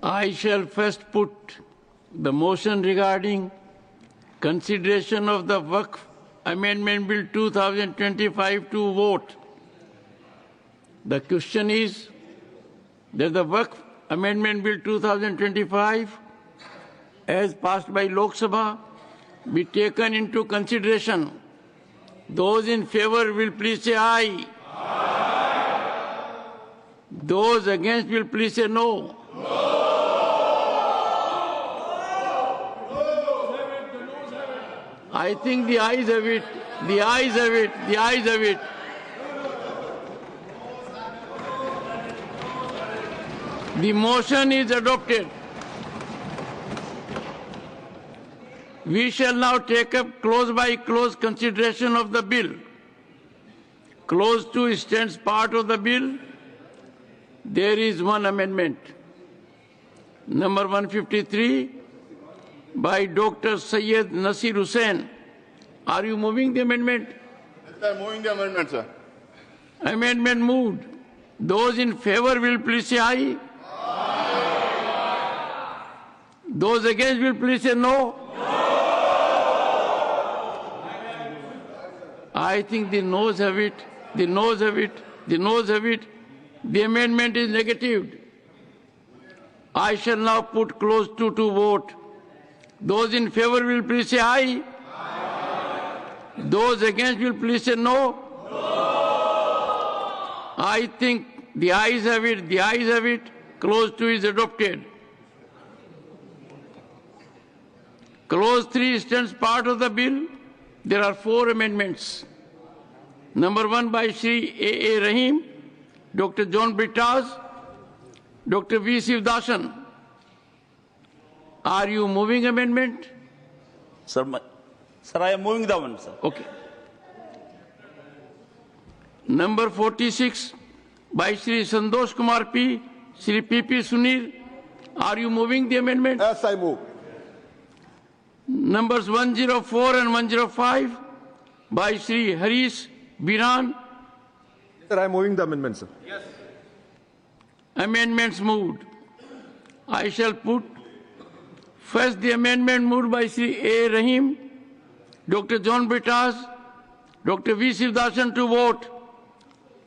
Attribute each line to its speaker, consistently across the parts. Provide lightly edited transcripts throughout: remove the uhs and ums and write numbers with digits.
Speaker 1: I shall first put the motion regarding consideration of the Waqf Amendment Bill 2025 to vote. The question is that the Waqf Amendment Bill 2025 as passed by Lok Sabha be taken into consideration. Those in favor will please say aye. Aye. Those against will please say no. No. I think the ayes have it. The ayes have it. The ayes have it. The motion is adopted. We shall now take up clause by clause consideration of the bill. Clause 2 stands part of the bill. There is one amendment. Number 153 by Dr. Syed Nasir Hussain. Are you moving the amendment?
Speaker 2: Yes, I am moving the amendment, sir.
Speaker 1: Amendment moved. Those in favor will please say aye. Aye. Those against will please say no. I think the noes have it, the noes have it, the noes have it. The amendment is negatived. I shall now put clause 2 to vote. Those in favor will please say aye. Aye. Those against will please say no. No. I think the ayes have it, the ayes have it. Clause 2 is adopted. Clause 3 stands part of the bill. There are 4 amendments. Number 1 by Shri A. Rahim, Dr. John Britas, Dr. V. Sivdasan. Are you moving amendment?
Speaker 3: Sir, I am moving the one, sir.
Speaker 1: Okay. Number 46 by Shri Santosh Kumar P. Shri P.P. Sunir. Are you moving the amendment?
Speaker 2: Yes, I move.
Speaker 1: Numbers 104 and 105 by Shri Harish Biran.
Speaker 4: Sir, I am moving the amendment, sir.
Speaker 1: Yes. Amendments moved. I shall put first the amendment moved by Shri A. Rahim, Dr. John Britas, Dr. V. Sivdasan to vote.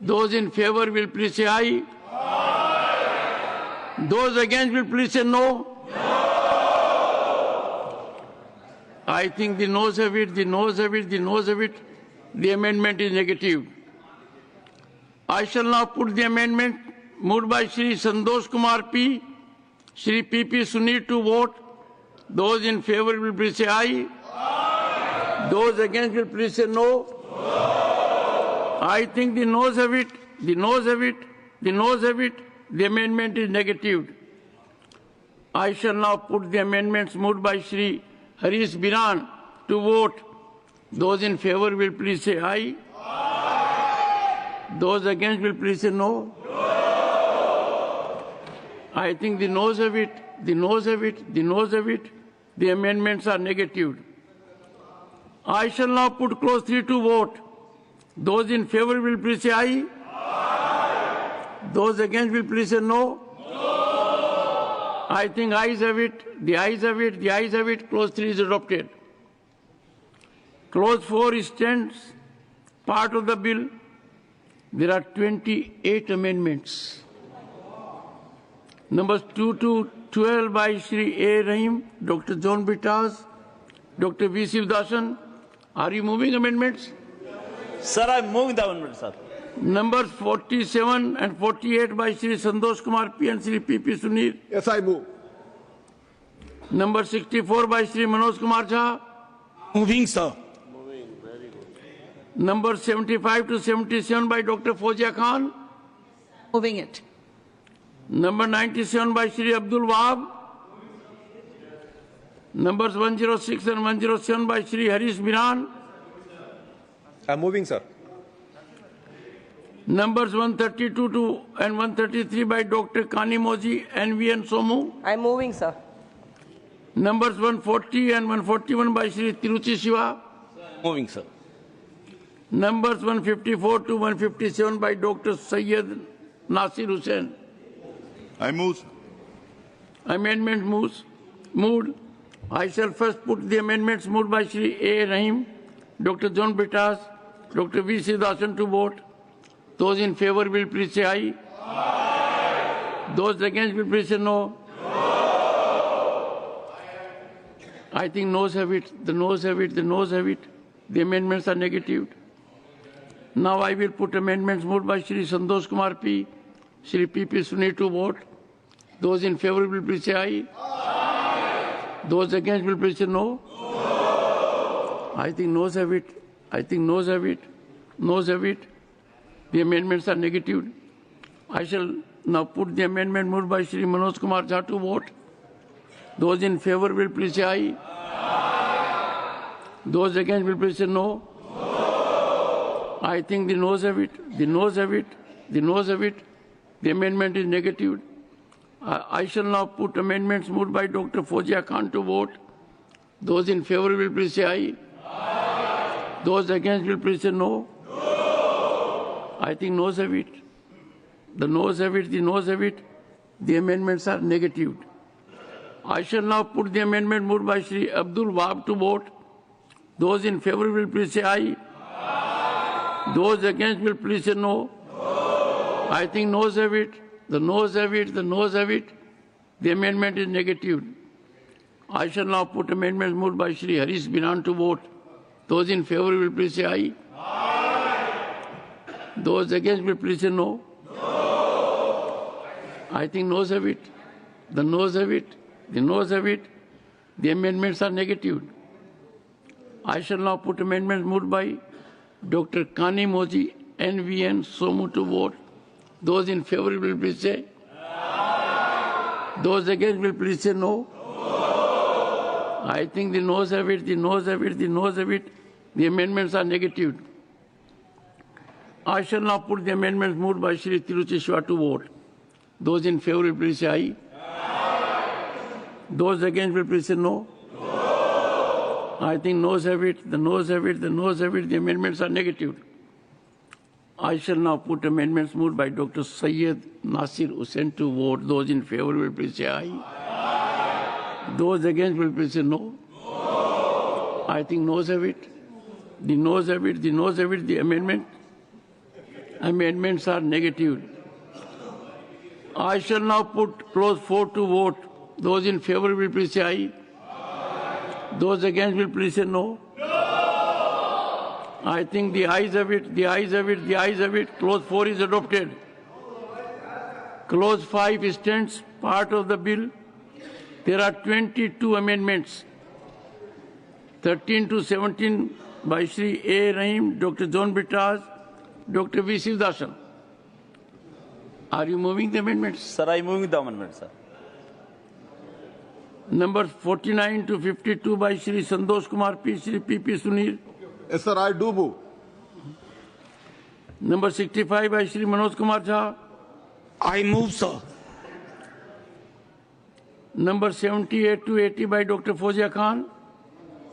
Speaker 1: Those in favor will please say aye. Aye. Those against will please say no. I think the noes have it, the noes have it, the noes have it. The amendment is negative. I shall now put the amendment moved by Shri Santosh Kumar P. Shri P.P. Sunir to vote. Those in favor will please say aye. Aye. Those against will please say no. No. I think the noes have it, the noes have it, the noes have it. The amendment is negative. I shall now put the amendments moved by Shri Harish Biran to vote. Those in favor will please say aye. Aye. Those against will please say no. No. I think the noes have it, the noes have it, the noes have it. The amendments are negative. I shall now put clause 3 to vote. Those in favor will please say aye. Aye. Those against will please say no. No. I think ayes have it, the ayes have it, the ayes have it. Clause 3 is adopted. Clause 4 stands part of the bill. There are 28 amendments. Numbers 2 to 12 by Shri A. Rahim, Dr. John Britas, Dr. V. Sivdasan. Are you moving amendments?
Speaker 3: Sir, I am moving the amendment, sir.
Speaker 1: Numbers 47 and 48 by Shri Santosh Kumar P. and Shri P.P. Sunir.
Speaker 4: Yes, I move.
Speaker 1: Number 64 by Shri Manoj Kumar Jha.
Speaker 5: Moving, sir.
Speaker 1: Number 75 to 77 by Dr. Fozia Khan.
Speaker 6: Moving it.
Speaker 1: Number 97 by Shri Abdul Wahab. Numbers 106 and 107 by Shri Harish Biran.
Speaker 4: I am moving, sir.
Speaker 1: Numbers 132 to and 133 by Dr. Kanimoji NVN Somu.
Speaker 6: I'm moving, sir.
Speaker 1: Numbers 140 and 141 by Shri Tiruchi Shiva.
Speaker 3: Moving, sir.
Speaker 1: Numbers 154 to 157 by Dr. Syed Nasir Hussain.
Speaker 2: I move.
Speaker 1: Amendment moved. I shall first put the amendments moved by Shri A. Rahim, Dr. John Britas, Dr. V. Sivasan to vote. Those in favor will please say aye. Aye. Those against will please say no. I think noes have it, the noes have it, the noes have it. The amendments are negative. Now I will put amendments moved by Shri Santosh Kumar P, Shri P.P. Sunil to vote. Those in favor will please say aye. Aye. Those against will please say no. No. I think noes have it. I think noes have it. Noes have it. The amendments are negative. I shall now put the amendment moved by Shri Manoj Kumar Jha to vote. Those in favor will please say aye. Aye. Those against will please say no. No. I think the noes have it. The noes have it. The noes have it. The amendment is negative. I shall now put amendments moved by Dr. Fozia Khan to vote. Those in favor will please say aye. Aye. Those against will please say no. No. I think noes have it. The noes have it. The noes have it. The amendments are negative. I shall now put the amendment moved by Shri Abdul Wahab to vote. Those in favor will please say aye. Aye. Those against will please say no. No. I think noes have it. The noes have it. The noes have it. The amendment is negative. I shall now put amendments moved by Shri Harish Binan to vote. Those in favor will please say aye. Aye. Those against will please say no. No. I think noes have it. The noes have it. The noes have it. The amendments are negative. I shall now put amendments moved by Dr. Kani Moji NVN Somu to vote. Those in favor will please say aye. Those against will please say no. No. I think the noes have it. The noes have it. The noes have it. The amendments are negative. I shall now put the amendments moved by Shri Tiruchi Shiva to vote. Those in favor will please say aye. Those against will please say no. No. I think noes have it, the noes have it, the noes have it, the amendments are negative. I shall now put amendments moved by Dr. Syed Nasir Hussain to vote. Those in favor will please say aye. Aye. Those against will please say no. No. I think noes have it, the noes have it, the noes have it, the amendments are negative. I shall now put clause 4 to vote. Those in favor will please say aye. Aye. Those against will please say no. No. I think the ayes have it, the ayes have it, the ayes have it. Clause 4 is adopted. Clause 5 stands part of the bill. There are 22 amendments. 13 to 17 by Shri A. Rahim, Dr. John Britas, Dr. V. Sivasan. Are you moving the amendments?
Speaker 3: Sir, I am moving the amendment, sir.
Speaker 1: Numbers 49 to 52 by Shri Santosh Kumar P, Shri P.P. Sunil.
Speaker 2: Yes, sir, I do move.
Speaker 1: Number 65 by Shri Manoj Kumar Jha.
Speaker 5: I move, sir.
Speaker 1: Number 78 to 80 by Dr. Fozia Khan.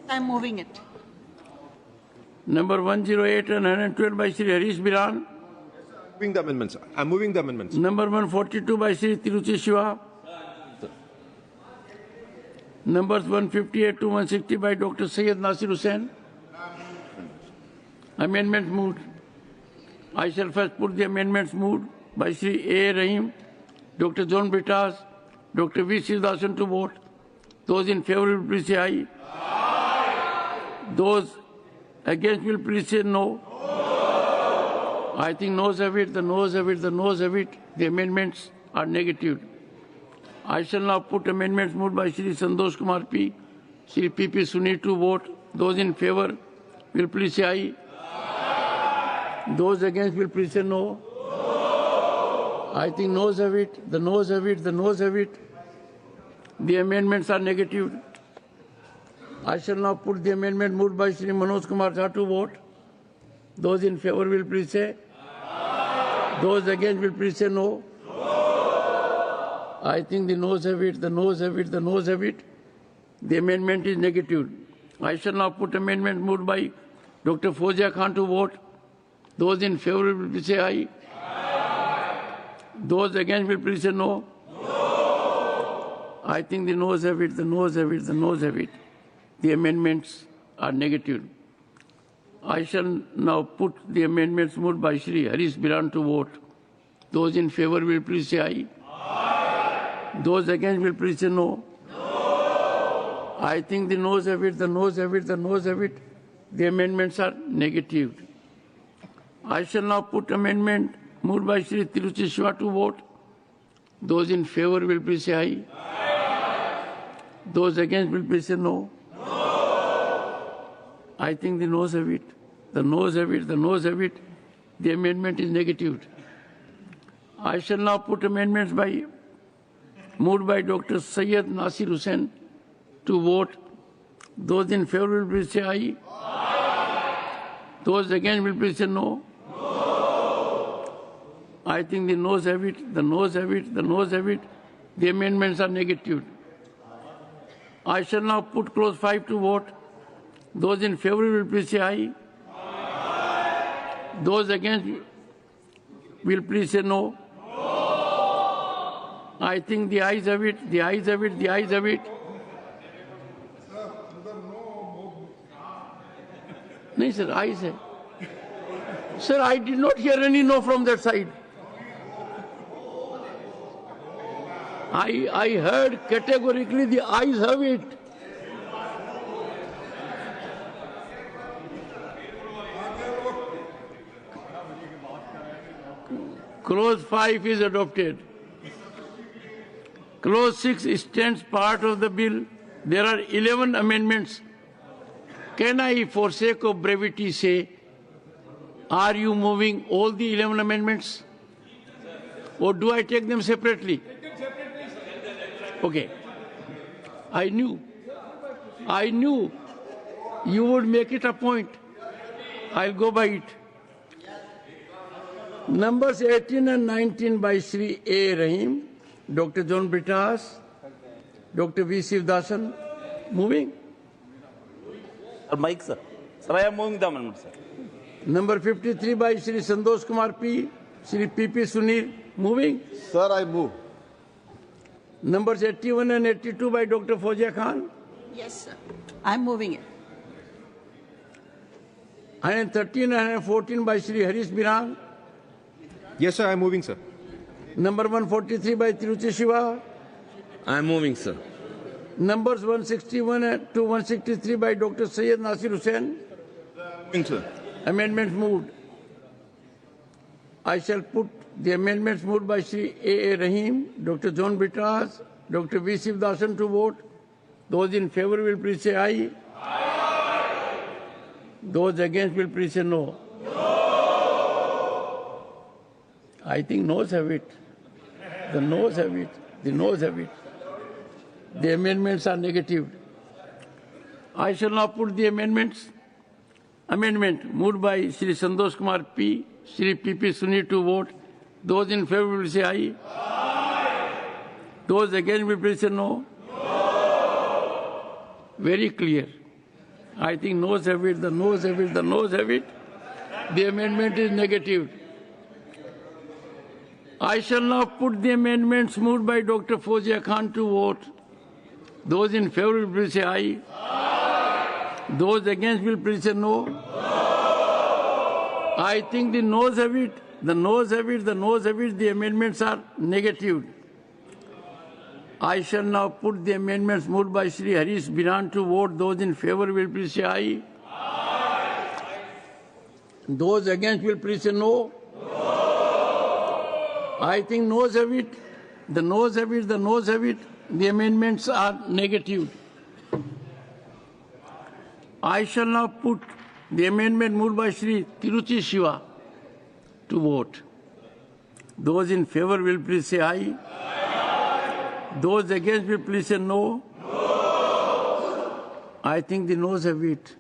Speaker 6: I'm moving it.
Speaker 1: Number 108 and 112 by Shri Harish Biran.
Speaker 4: Moving the amendments. I'm moving the amendments.
Speaker 1: Number 142 by Shri Tiruchi Shiva. Numbers 158 to 160 by Dr. Syed Nasir Hussain. Amendments moved. I shall first put the amendments moved by Shri A. Rahim, Dr. John Britas, Dr. V. Sivasan to vote. Those in favor will please say aye. Aye. Those against will please say no. No. I think noes have it, the noes have it, the noes have it. The amendments are negative. I shall now put amendments moved by Shri Santosh Kumar P, Shri P.P. Sunil to vote. Those in favor will please say aye. Aye. Those against will please say no. No. I think noes have it, the noes have it, the noes have it. The amendments are negative. I shall now put the amendment moved by Shri Manoj Kumar Jha to vote. Those in favor will please say aye. Those against will please say no. I think the noes have it, the noes have it, the noes have it. The amendment is negative. I shall now put amendment moved by Dr. Fozia Khan to vote. Those in favor will please say aye. Aye. Those against will please say no. No. I think the noes have it, the noes have it, the noes have it. The amendments are negative. I shall now put the amendments moved by Shri Harish Biran to vote. Those in favor will please say aye. Aye. Those against will please say no. No. I think the noes have it, the noes have it, the noes have it. The amendments are negative. I shall now put amendment moved by Shri Tiruchi Shiva to vote. Those in favor will please say aye. Aye. Those against will please say no. I think the noes have it. The noes have it. The noes have it. The amendment is negative. I shall now put amendments moved by Dr. Syed Nasir Hussain to vote. Those in favor will please say aye. Aye. Those against will please say no. I think the noes have it. The noes have it. The noes have it. The amendments are negative. I shall now put clause 5 to vote. Those in favor will please say aye. Aye. Those against will please say no. I think the ayes have it, the ayes have it, the ayes have it. No, sir, ayes hai. Sir, I did not hear any no from that side. I heard categorically the ayes have it. Clause 5 is adopted. Clause 6 stands part of the bill. There are 11 amendments. Can I, for sake of brevity, say, are you moving all the 11 amendments? Or do I take them separately? Okay. I knew you would make it a point. I'll go by it. Numbers 18 and 19 by Shri A. Rahim, Dr. John Britas, Dr. V. Sivdasan. Moving.
Speaker 3: Sir, Mike, sir. Sir, I am moving the amendment, sir.
Speaker 1: Number 53 by Shri Santosh Kumar P. Shri P.P. Sunil. Moving.
Speaker 2: Sir, I move.
Speaker 1: Numbers 81 and 82 by Dr. Fawzia Khan.
Speaker 6: Yes, sir. I'm moving it.
Speaker 1: 113 and 114 by Shri Harish Biran.
Speaker 4: Yes, sir, I'm moving, sir.
Speaker 1: Number 143 by Tiruchi Shiva.
Speaker 5: I am moving, sir.
Speaker 1: Numbers 161 to 163 by Dr. Syed Nasir Hussain.
Speaker 2: Moving, sir.
Speaker 1: Amendments moved. I shall put the amendments moved by Shri A. Rahim, Dr. John Britas, Dr. V. Sivdasan to vote. Those in favor will please say aye. Aye. Those against will please say no. I think noes have it. The noes have it. The noes have it. The amendments are negative. I shall now put the amendments. Amendment moved by Shri Santosh Kumar P. Shri P.P. Sunil to vote. Those in favor will say aye. Aye. Those against will please say no. Very clear. I think noes have it. The noes have it. The noes have it. The amendment is negative. I shall now put the amendments moved by Dr. Fawzia Khan to vote. Those in favor will please say aye. Aye. Those against will please say no. I think the noes have it. The noes have it. The noes have it. The amendments are negative. I shall now put the amendments moved by Shri Harish Biran to vote. Those in favor will please say aye. Aye. Those against will please say no. I think noes have it. The noes have it. The noes have it. The amendments are negative. I shall now put the amendment moved by Shri Tiruchi Shiva to vote. Those in favor will please say aye. Aye. Those against will please say no. I think the noes have it.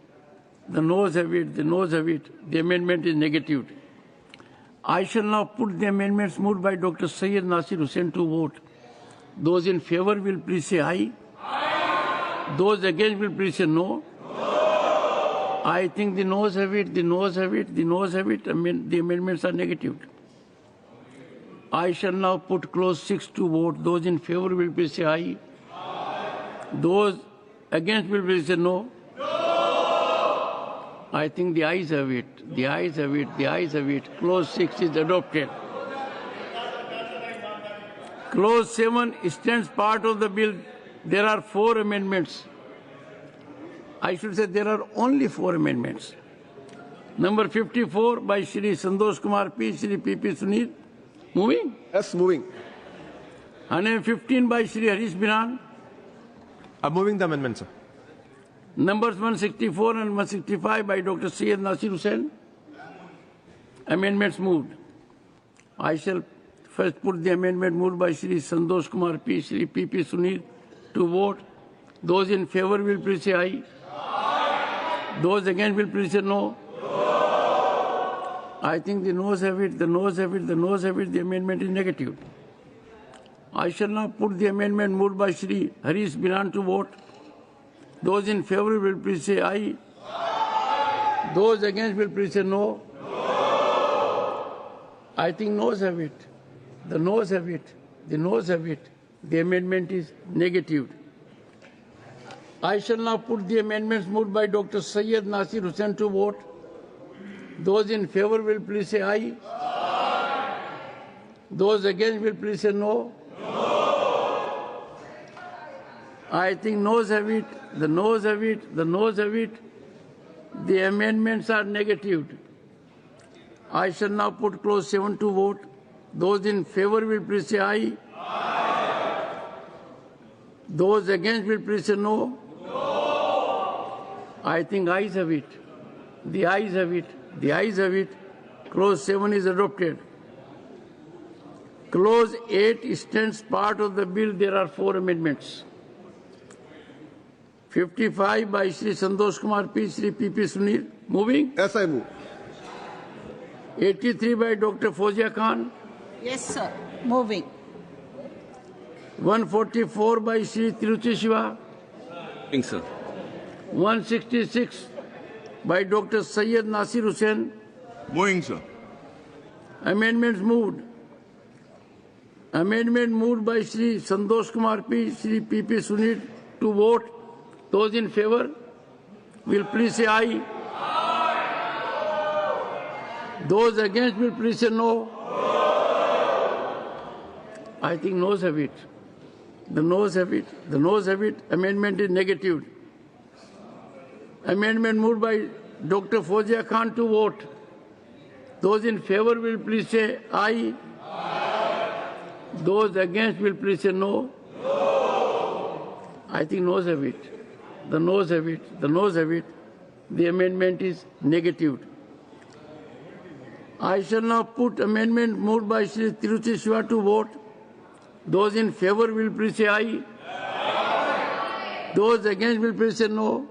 Speaker 1: The noes have it. The noes have it. The amendment is negative. I shall now put the amendments moved by Dr. Syed Nasir Hussain to vote. Those in favor will please say aye. Aye. Those against will please say no. I think the noes have it, the noes have it, the noes have it. The amendments are negative. I shall now put clause 6 to vote. Those in favor will please say aye. Aye. Those against will please say no. I think the ayes have it. The ayes have it. The ayes have it. Clause 6 is adopted. Clause 7 stands part of the bill. There are 4 amendments. I should say there are only 4 amendments. Number 54 by Shri Santosh Kumar P. Shri P.P. Sunil. Moving.
Speaker 2: Yes, moving.
Speaker 1: 115 by Shri Harish Binan.
Speaker 4: I'm moving the amendment, sir.
Speaker 1: Numbers 164 and 165 by Dr. Syed Nasir Hussain. Amendments moved. I shall first put the amendment moved by Shri Santosh Kumar P. Shri P.P. Sunil to vote. Those in favor will please say aye. Aye. Those against will please say no. I think the noes have it, the noes have it, the noes have it. The amendment is negative. I shall now put the amendment moved by Shri Harish Binan to vote. Those in favor will please say aye. Aye. Those against will please say no. I think noes have it. The noes have it. The noes have it. The amendment is negative. I shall now put the amendments moved by Dr. Syed Nasir Hussain to vote. Those in favor will please say aye. Aye. Those against will please say no. I think noes have it, the noes have it, the noes have it. The amendments are negative. I shall now put clause 7 to vote. Those in favor will please say aye. Aye. Those against will please say no. I think ayes have it. The ayes have it. The ayes have it. Clause 7 is adopted. Clause 8 stands part of the bill. There are 4 amendments. 55 by Shri Santosh Kumar P. Shri P.P. Sunil. Moving.
Speaker 2: Yes, I move.
Speaker 1: 83 by Dr. Fozia Khan.
Speaker 6: Yes, sir. Moving.
Speaker 1: 144 by Shri Tiruchi Shiva.
Speaker 5: Moving, sir.
Speaker 1: 166 by Dr. Syed Nasir Hussain.
Speaker 2: Moving, sir.
Speaker 1: Amendments moved. Amendment moved by Shri Santosh Kumar P. Shri P.P. Sunil to vote. Those in favor will please say aye. Aye. Those against will please say no. I think noes have it. The noes have it. The noes have it. Amendment is negative. Amendment moved by Dr. Fozia Khan to vote. Those in favor will please say aye. Aye. Those against will please say no. I think noes have it. The noes have it. The noes have it. The amendment is negative. I shall now put amendment moved by Shri Tiruchi Shiva to vote. Those in favor will please say aye. Aye. Those against will please say no.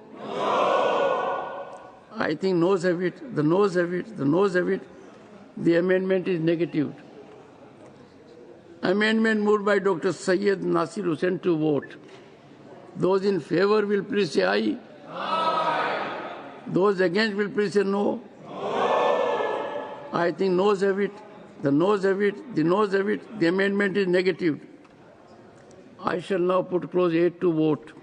Speaker 1: I think noes have it. The noes have it. The noes have it. The amendment is negative. Amendment moved by Dr. Syed Nasir Hussain to vote. Those in favor will please say aye. Aye. Those against will please say no. I think noes have it. The noes have it. The noes have it. The amendment is negative. I shall now put clause 8 to vote.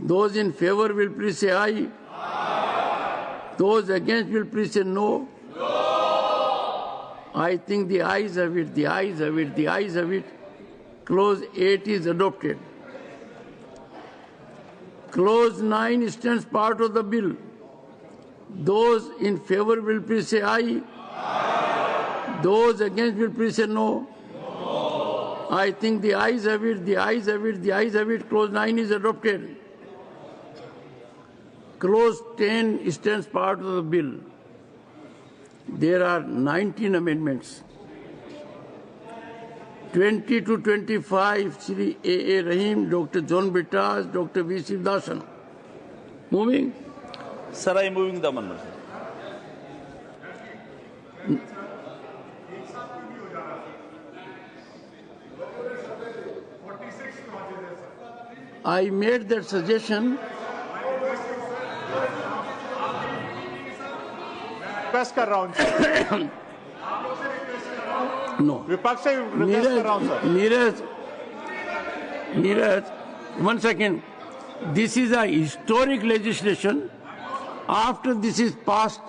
Speaker 1: Those in favor will please say aye. Aye. Those against will please say no. I think the ayes have it. The ayes have it. The ayes have it. Clause 8 is adopted. Clause 9 stands part of the bill. Those in favor will please say aye. Aye. Those against will please say no. I think the ayes have it. The ayes have it. The ayes have it. Clause 9 is adopted. Clause 10 stands part of the bill. There are 19 amendments. 20 to 25, Shri A.A. Rahim, Dr. John Bittas, Dr. V. Sivdasan. Moving.
Speaker 3: Sir, I am moving the amendment, sir.
Speaker 1: I made that suggestion.
Speaker 7: Request कर रहा हूं sir
Speaker 1: No.
Speaker 7: विपक्ष से request कर रहा हूं sir
Speaker 1: Neeraj, 1 second. This is a historic legislation. After this is passed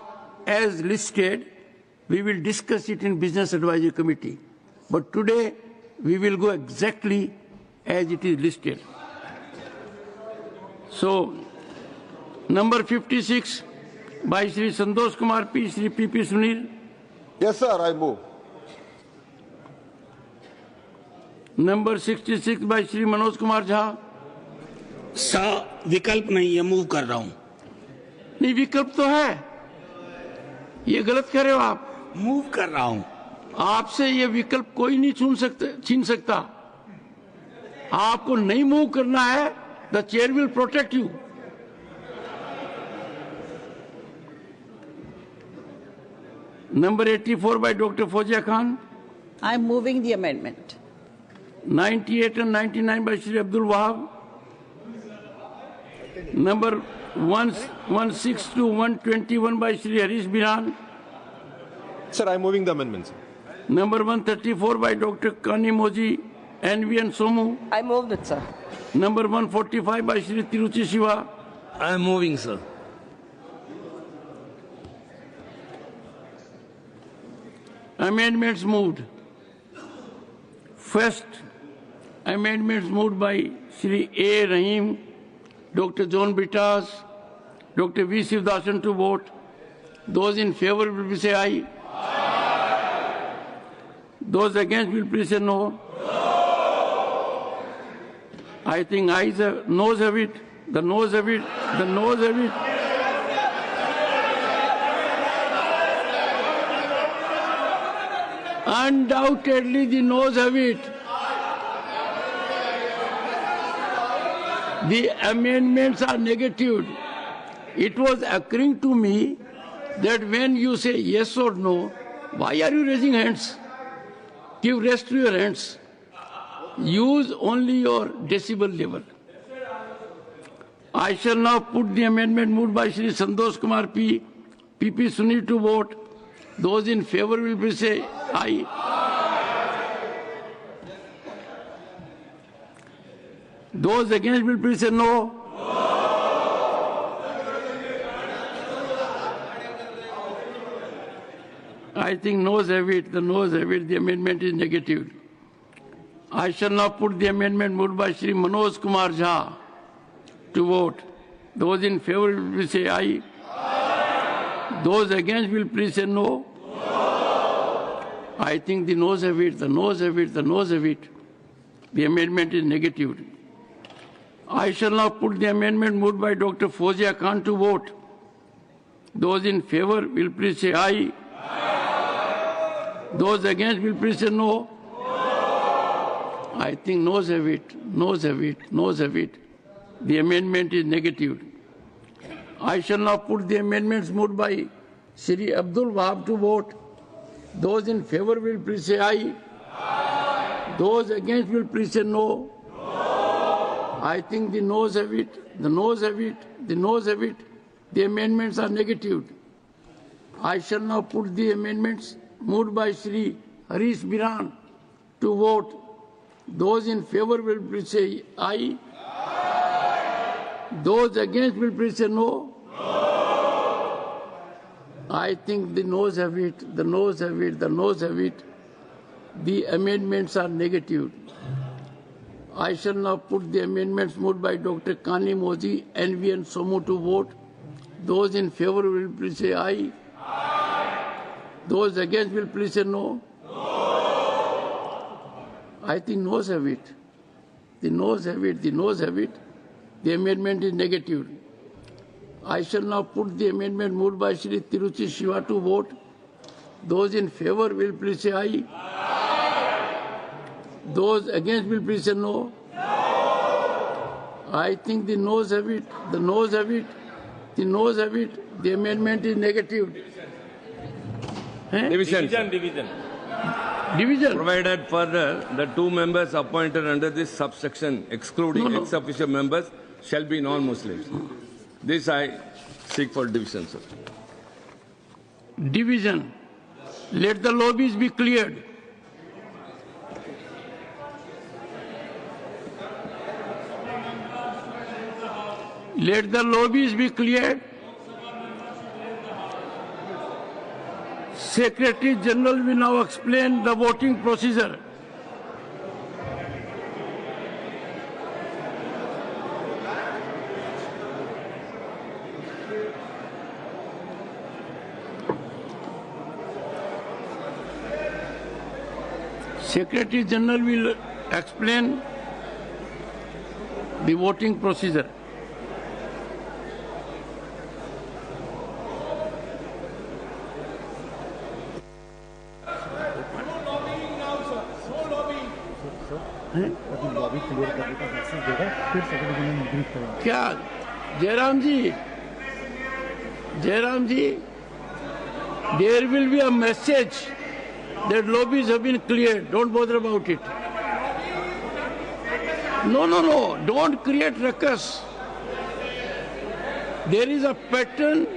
Speaker 1: as listed, we will discuss it in Business Advisory Committee. But today, we will go exactly as it is listed. So, number 56 by Shri Santosh Kumar P. Shri P.P. Sunil.
Speaker 2: Yes, sir, I move.
Speaker 1: Number 66 by Shri Manoj Kumar Jha.
Speaker 8: विकल्प नहीं है, move कर रहा हूं।
Speaker 1: नहीं, विकल्प तो है, ये गलत कह रहे हो आप।
Speaker 8: मूव कर रहा हूं।
Speaker 1: आपसे ये विकल्प कोई नहीं छीन सकता। आपको नहीं मूव करना है, the chair will protect you. Number 84 by Dr. Fozia Khan.
Speaker 6: I'm moving the amendment.
Speaker 1: 98 and 99 by Shri Abdul Wahab. Number 116 to 121 by Shri Harish Biran.
Speaker 4: Sir, I'm moving the amendment, sir.
Speaker 1: Number 134 by Dr. Kani Moji, NVN Somu.
Speaker 9: I moved it, sir.
Speaker 1: Number 145 by Shri Tiruchi Shiva.
Speaker 5: I am moving, sir.
Speaker 1: Amendments moved. First, amendments moved by Shri A. Rahim, Dr. John Britas, Dr. V. Sivdasan to vote. Those in favor will please say aye. Those against will please say no. I think ayes have, noes have it, the noes have it, the noes have it. Undoubtedly, the noes have it. The amendments are negative. It was occurring to me that when you say yes or no, why are you raising hands? Give rest to your hands. Use only your decibel level. I shall now put the amendment moved by Shri Santosh Kumar P. P.P. Sunil to vote. Those in favor will please say aye. Those against will please say no. I think noes have it, the noes have it, the amendment is negative. I shall now put the amendment moved by Shri Manoj Kumar Jha to vote. Those in favor will please say aye. Those against will please say no. I think the noes have it, the noes have it, the noes have it. The amendment is negative. I shall now put the amendment moved by Dr. Fozia Khan to vote. Those in favor will please say aye. Those against will please say no. I think noes have it, noes have it, noes have it. The amendment is negative. I shall now put the amendments moved by Shri Abdul Wahab to vote. Those in favor will please say aye. Those against will please say no. I think the noes have it, the noes have it, the noes have it. The amendments are negative. I shall now put the amendments moved by Shri Harish Biran to vote. Those in favor will please say aye. Those against will please say no. I think the noes have it, the noes have it, the noes have it. The amendments are negative. I shall now put the amendments moved by Dr. Kani Moji, NVN Somu to vote. Those in favor will please say aye. Those against will please say no. I think noes have it. The noes have it, the noes have it. The amendment is negative. I shall now put the amendment moved by Shri Tiruchi Shiva to vote. Those in favor will please say aye. Those against will please say no. I think the noes have it, the noes have it, the noes have it. The amendment is negative.
Speaker 5: Division.
Speaker 1: Division.
Speaker 5: Provided further, the two members appointed under this subsection, excluding ex officio members, shall be non-Muslims. This I seek for division, sir.
Speaker 1: Division. Let the lobbies be cleared. Let the lobbies be cleared. Secretary General will now explain the voting procedure. Secretary General will explain the voting procedure. क्या जयराम जी there will be a message that lobbies have been cleared. Don't bother about it. No, don't create ruckus. There is a pattern.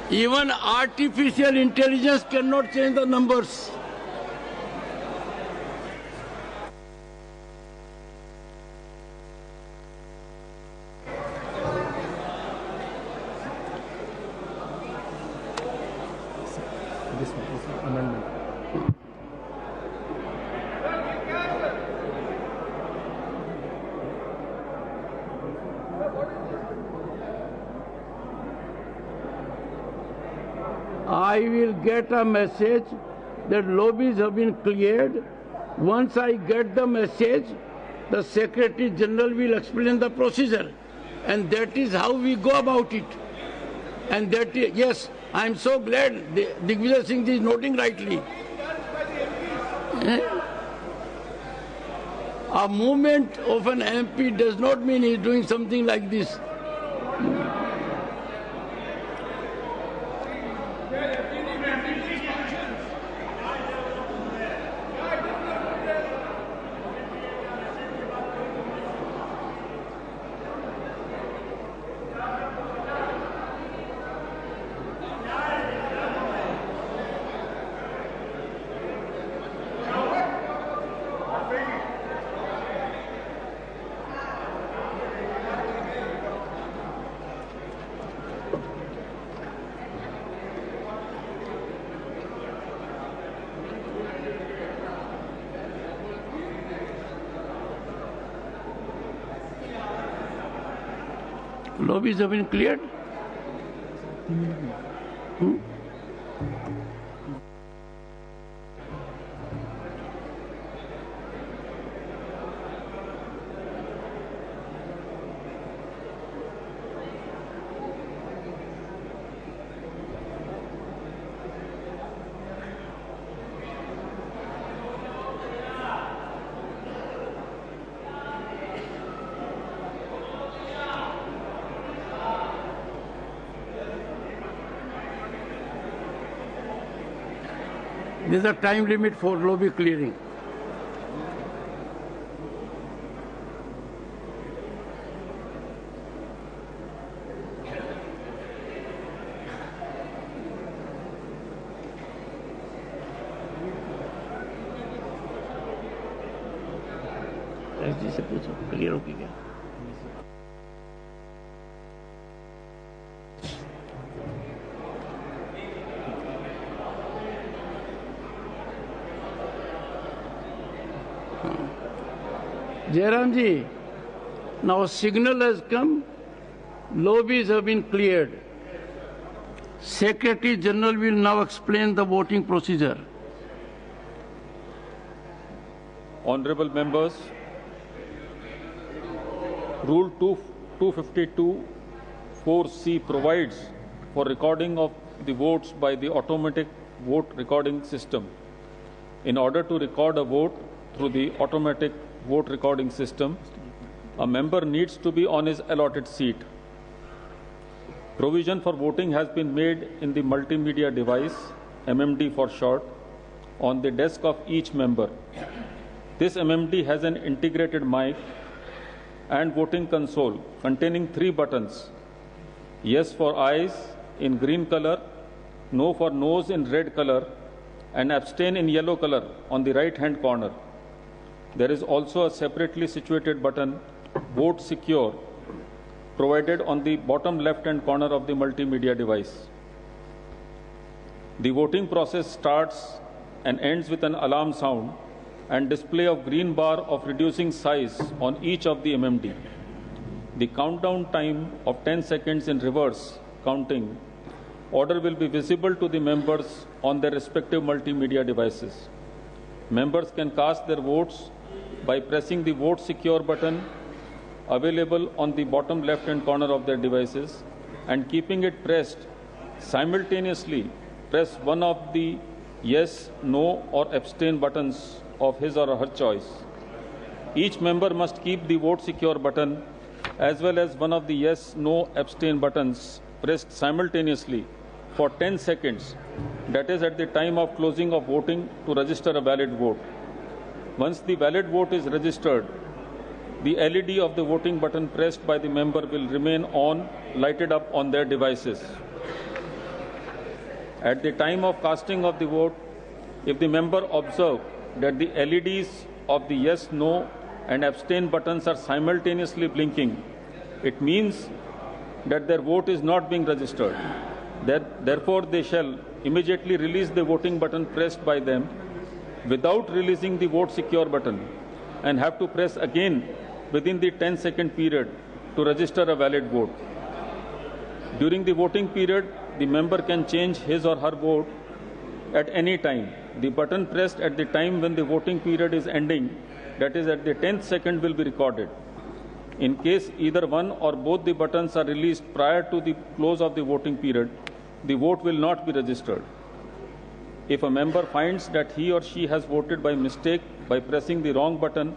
Speaker 1: Even artificial intelligence cannot change the numbers. I will get a message that lobbies have been cleared. Once I get the message, the Secretary General will explain the procedure. And that is how we go about it. And that is, yes, I am so glad Digvijay Singh is noting rightly. A movement of an MP does not mean he is doing something like this. Lobbies have been cleared? There is a time limit for lobby clearing. से पूछो clear हो गया? Jairam ji, now a signal has come, lobbies have been cleared. Secretary General will now explain the voting procedure.
Speaker 9: Honorable members, Rule 252 4C provides for recording of the votes by the automatic vote recording system. In order to record a vote through the automatic vote recording system, a member needs to be on his allotted seat. Provision for voting has been made in the multimedia device, MMD for short, on the desk of each member. This MMD has an integrated mic and voting console containing 3 buttons: yes for eyes in green color, no for nose in red color, and abstain in yellow color on the right-hand corner. There is also a separately situated button, Vote Secure, provided on the bottom left-hand corner of the multimedia device. The voting process starts and ends with an alarm sound and display of green bar of reducing size on each of the MMD. The countdown time of 10 seconds in reverse counting order will be visible to the members on their respective multimedia devices. Members can cast their votes by pressing the Vote Secure button available on the bottom left-hand corner of their devices and keeping it pressed, simultaneously press one of the yes, no or abstain buttons of his or her choice. Each member must keep the Vote Secure button as well as one of the yes, no, abstain buttons pressed simultaneously for 10 seconds, that is at the time of closing of voting, to register a valid vote. Once the valid vote is registered, the LED of the voting button pressed by the member will remain on, lighted up on their devices. At the time of casting of the vote, if the member observes that the LEDs of the yes, no and abstain buttons are simultaneously blinking, it means that their vote is not being registered. Therefore, they shall immediately release the voting button pressed by them without releasing the Vote Secure button and have to press again within the 10-second period to register a valid vote. During the voting period, the member can change his or her vote at any time. The button pressed at the time when the voting period is ending, that is at the 10th second, will be recorded. In case either one or both the buttons are released prior to the close of the voting period, the vote will not be registered. If a member finds that he or she has voted by mistake by pressing the wrong button,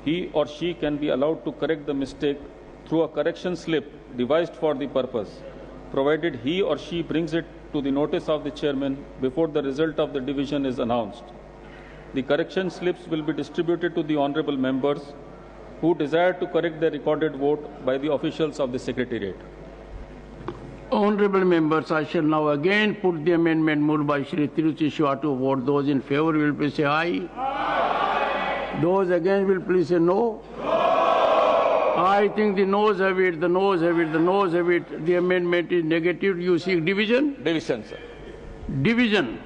Speaker 9: he or she can be allowed to correct the mistake through a correction slip devised for the purpose, provided he or she brings it to the notice of the chairman before the result of the division is announced. The correction slips will be distributed to the honorable members who desire to correct their recorded vote by the officials of the Secretariat.
Speaker 1: Honorable members, I shall now again put the amendment moved by Shri Tiruchi Shiva to vote. Those in favor will please say aye. Aye. Those against will please say no. No. I think the noes have it, the noes have it, the noes have it. The amendment is negative. You seek division?
Speaker 5: Division, sir.
Speaker 1: Division.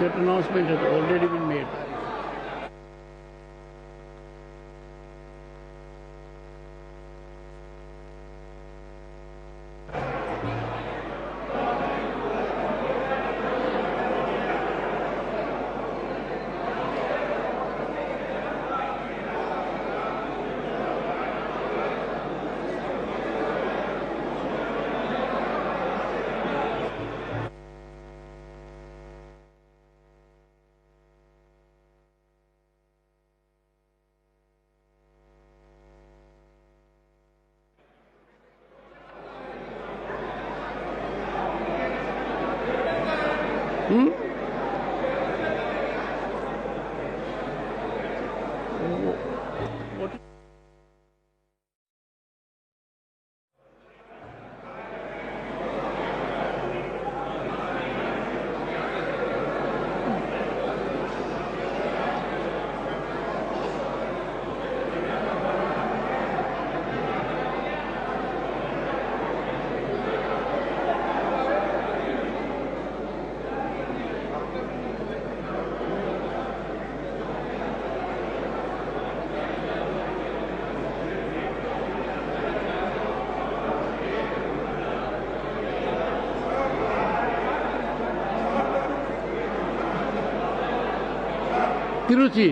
Speaker 1: That announcement has already been made. Tiruchi.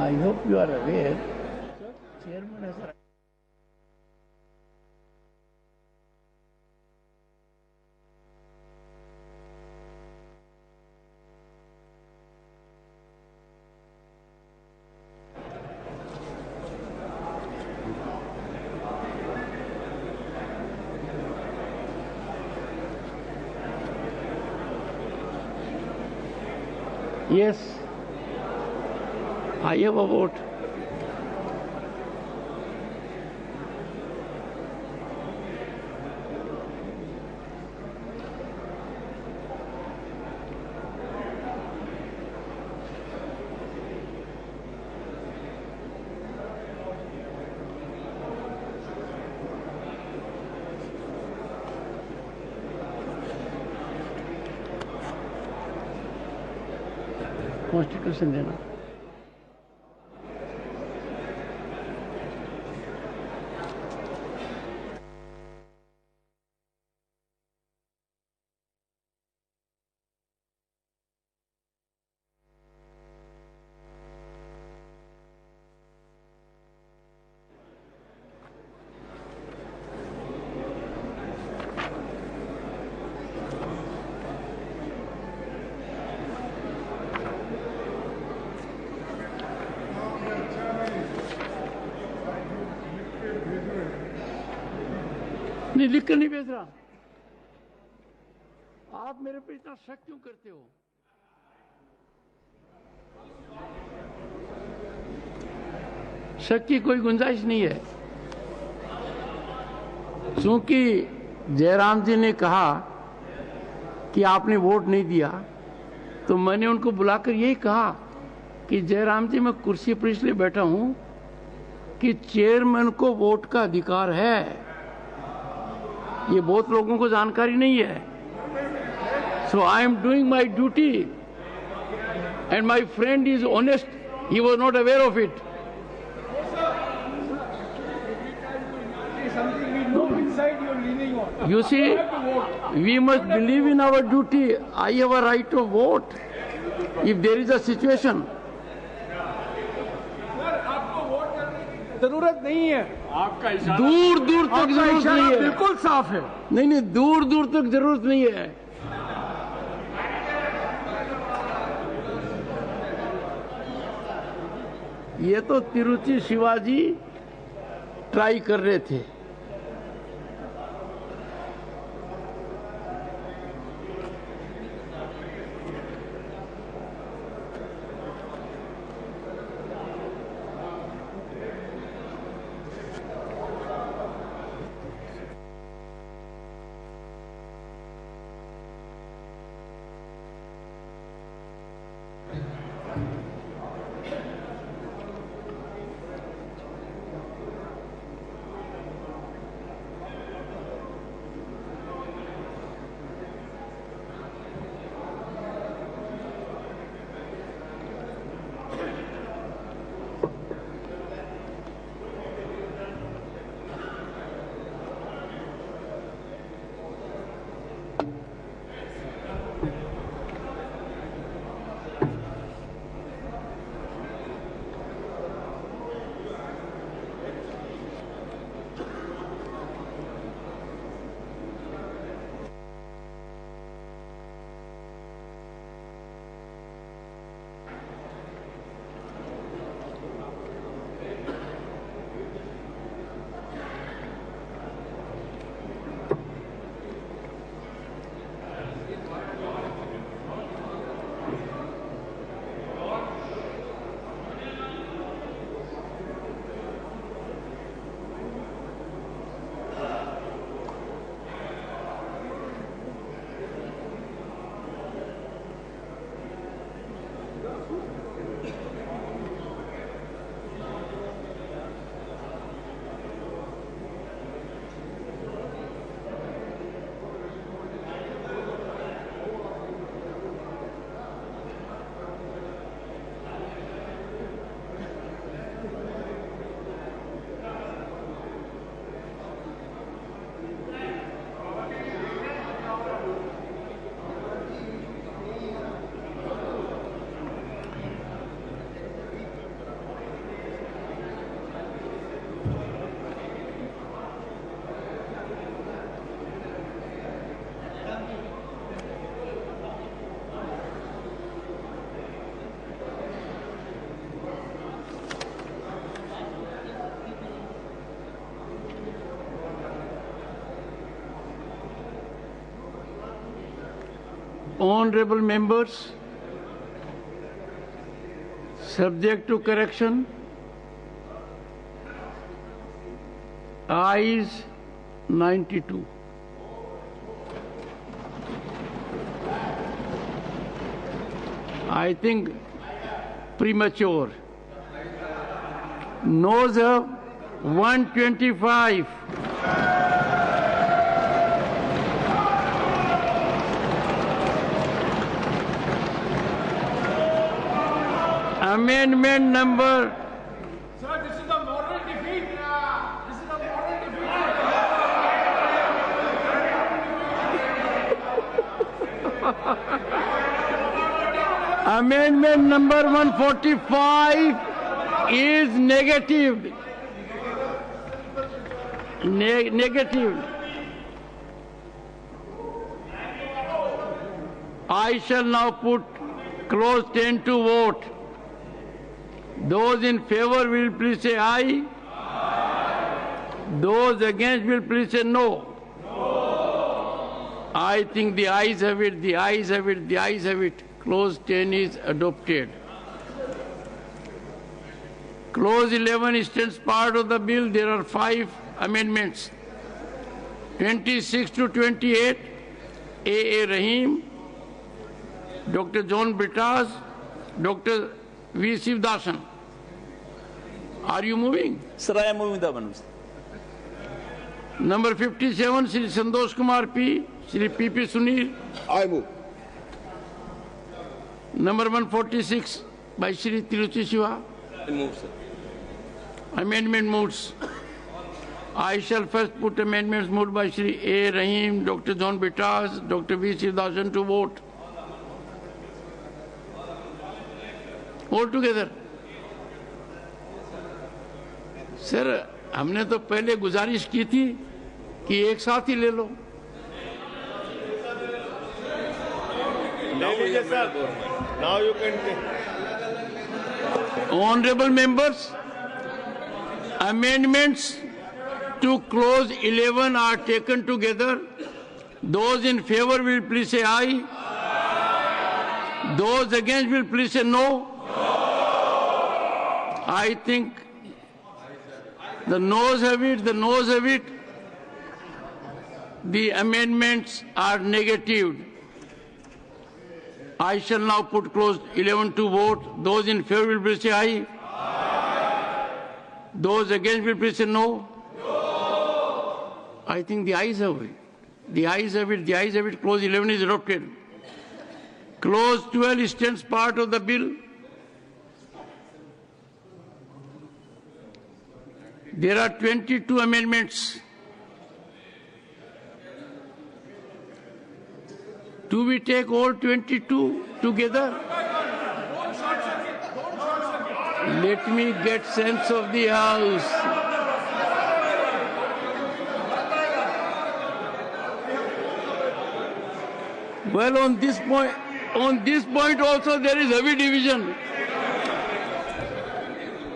Speaker 8: I hope you are aware, Chairman has
Speaker 1: Yes, I have a vote. Constitution देना। नहीं, लिख कर नहीं भेज रहा। आप मेरे पे इतना शक क्यों करते हो? शक की कोई गुंजाइश नहीं है। क्योंकि जयराम जी ने कहा कि आपने वोट नहीं दिया, तो मैंने उनको बुलाकर यही कहा कि जयराम जी, मैं कुर्सी पर इसलिए बैठा हूं कि चेयरमैन को वोट का अधिकार है। ये बहुत लोगों को जानकारी नहीं है। So I am doing my duty, and my friend is honest. He was not aware of it. You see, we must believe in our duty. I have a right to vote if there is a situation.
Speaker 7: जरूरत नहीं है।
Speaker 1: दूर दूर तक
Speaker 7: आपका
Speaker 1: जरूरत
Speaker 7: इशारा
Speaker 1: नहीं है।
Speaker 7: बिल्कुल साफ है।
Speaker 1: नहीं, दूर दूर तक जरूरत नहीं है। ये तो तिरुचि शिवाजी ट्राई कर रहे थे। Honorable members, subject to correction, ayes 92. I think premature. Noes have 125. Amendment number.
Speaker 7: Sir, this is a moral defeat. This is a moral defeat.
Speaker 1: Amendment number 145 is negative. Negative. I shall now put clause 10 to vote. Those in favor will please say aye. Those against will please say no. I think the ayes have it, the ayes have it, the ayes have it. Clause 10 is adopted. Clause 11 stands part of the bill. There are 5 amendments. 26 to 28, A. Rahim, Dr. John Brittas, Dr. V. Sivdasan. Are you moving?
Speaker 3: Sir, I am moving the amendments.
Speaker 1: Number 57, Shri Santosh Kumar P, Shri P.P. Sunil.
Speaker 2: I move.
Speaker 1: Number 146 by Shri Tiruchi Shiva.
Speaker 5: I move, sir.
Speaker 1: Amendment moves. I shall first put amendments moved by Shri A. Rahim, Dr. John Bitas, Dr. V. Sivasan to vote. All together. Sir हमने तो पहले गुजारिश की थी कि एक साथ ही ले लो.
Speaker 4: Now you can take.
Speaker 1: Honorable members, amendments to clause 11 are taken together. Those in favor will please say aye. Those against will please say no. I think the noes have it, the noes have it. The amendments are negatived. I shall now put clause 11 to vote. Those in favor will please say aye. Those against will please say no. I think the ayes have it. The ayes have it. The ayes have it. Clause 11 is adopted. Clause 12 stands part of the bill. There are 22 amendments. Do we take all 22 together? Let me get sense of the house. Well, on this point also there is heavy division.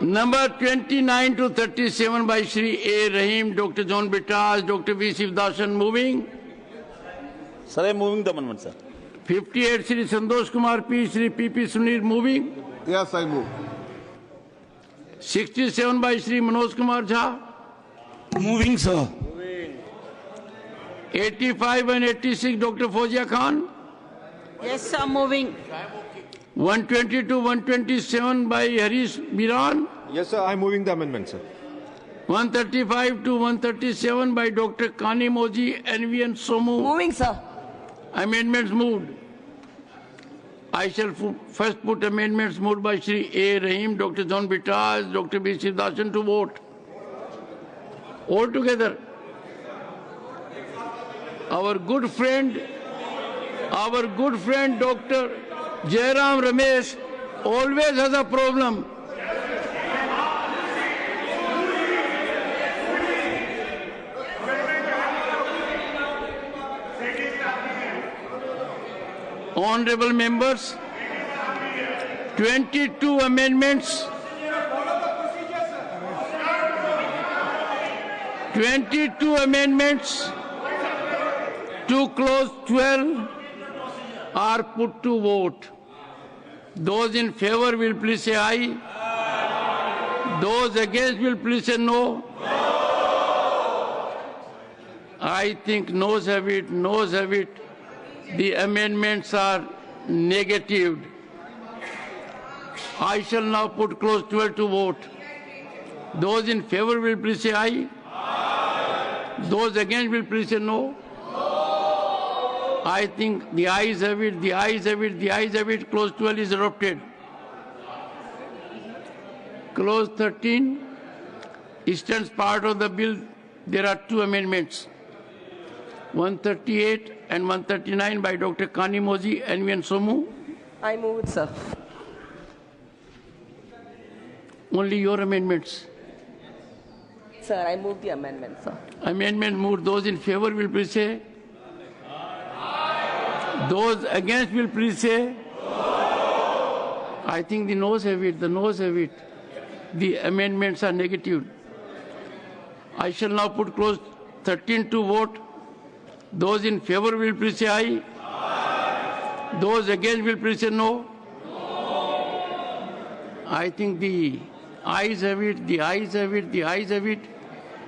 Speaker 1: Number 29 to 37 by Shri A. Rahim, Dr. John Bitas, Dr. V. Sivasan moving.
Speaker 3: Sir, I am moving the amendment, sir.
Speaker 1: 58 Shri Santosh Kumar P, Shri P.P. Sunil moving.
Speaker 2: Yes, I move.
Speaker 1: 67 by Shri Manoj Kumar Jha.
Speaker 8: Moving, sir.
Speaker 1: 85 and 86 Dr. Fozia Khan.
Speaker 6: Yes, sir, moving.
Speaker 1: 120 to 127 by Harish Biran.
Speaker 4: Yes, sir. I'm moving the amendment, sir.
Speaker 1: 135 to 137 by Dr. Kani Moji, NV and Somu.
Speaker 6: Moving, sir.
Speaker 1: Amendments moved. I shall first put amendments moved by Shri A. Rahim, Dr. John Bitas, Dr. B. Sivasan to vote. All together. Our good friend Dr. Jairam Ramesh always has a problem. Honorable members, 22 amendments. 22 amendments to clause 12 are put to vote. Those in favor will please say aye. Those against will please say no. I think noes have it, noes have it. The amendments are negatived. I shall now put clause 12 to vote. Those in favor will please say aye. Those against will please say no. I think the ayes have it, the ayes have it, the ayes have it. Clause 12 is adopted. Clause 13 stands part of the bill. There are two amendments. 138 and 139 by Dr. Kani Moji, NV and Somu.
Speaker 6: I move it, sir.
Speaker 1: Only your amendments.
Speaker 6: Sir, I move the amendment, sir.
Speaker 1: Amendment moved. Those in favor will please say. Those against will please say. I think the noes have it, the noes have it. The amendments are negative. I shall now put clause 13 to vote. Those in favor will please say aye. Those against will please say no. I think the ayes have it, the ayes have it, the ayes have it.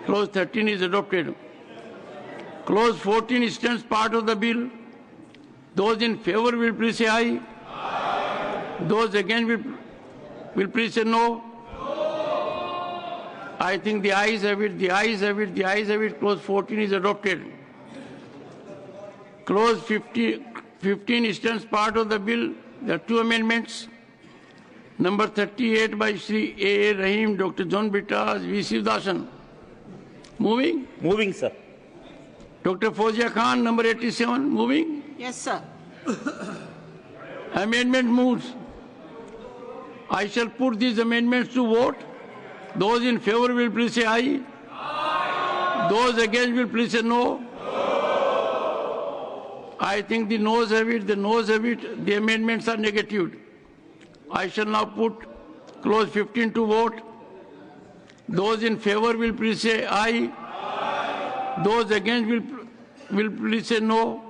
Speaker 1: Clause 13 is adopted. Clause 14 stands part of the bill. Those in favor will please say aye. Those against will please say no. I think the ayes have it, the ayes have it, the ayes have it. Clause 14 is adopted. Clause 15 stands part of the bill. There are two amendments. Number 38 by Shri A. Rahim, Dr. John Bittas, V. Sivdasan. Moving.
Speaker 3: Moving, sir.
Speaker 1: Dr. Fozia Khan, number 87. Moving.
Speaker 6: Yes, sir.
Speaker 1: Amendment moves. I shall put these amendments to vote. Those in favor will please say aye. Aye. Those against will please say no. I think the noes have it, the noes have it. The amendments are negatived. I shall now put clause 15 to vote. Those in favor will please say aye. Aye. Those against will please say no.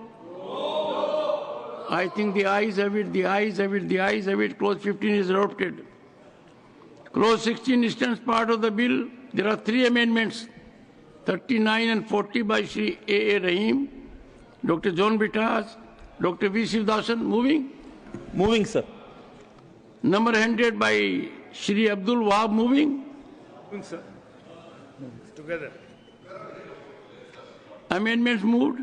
Speaker 1: I think the ayes have it, the ayes have it, the ayes have it. Clause 15 is adopted. Clause 16 stands part of the bill. There are three amendments, 39 and 40 by Shri A. Rahim, Dr. John Bittas, Dr. V. Sivdasan. Moving.
Speaker 3: Moving, sir.
Speaker 1: Number 100 by Shri Abdul Wahab. Moving.
Speaker 4: Moving, sir. Together.
Speaker 1: Amendments moved.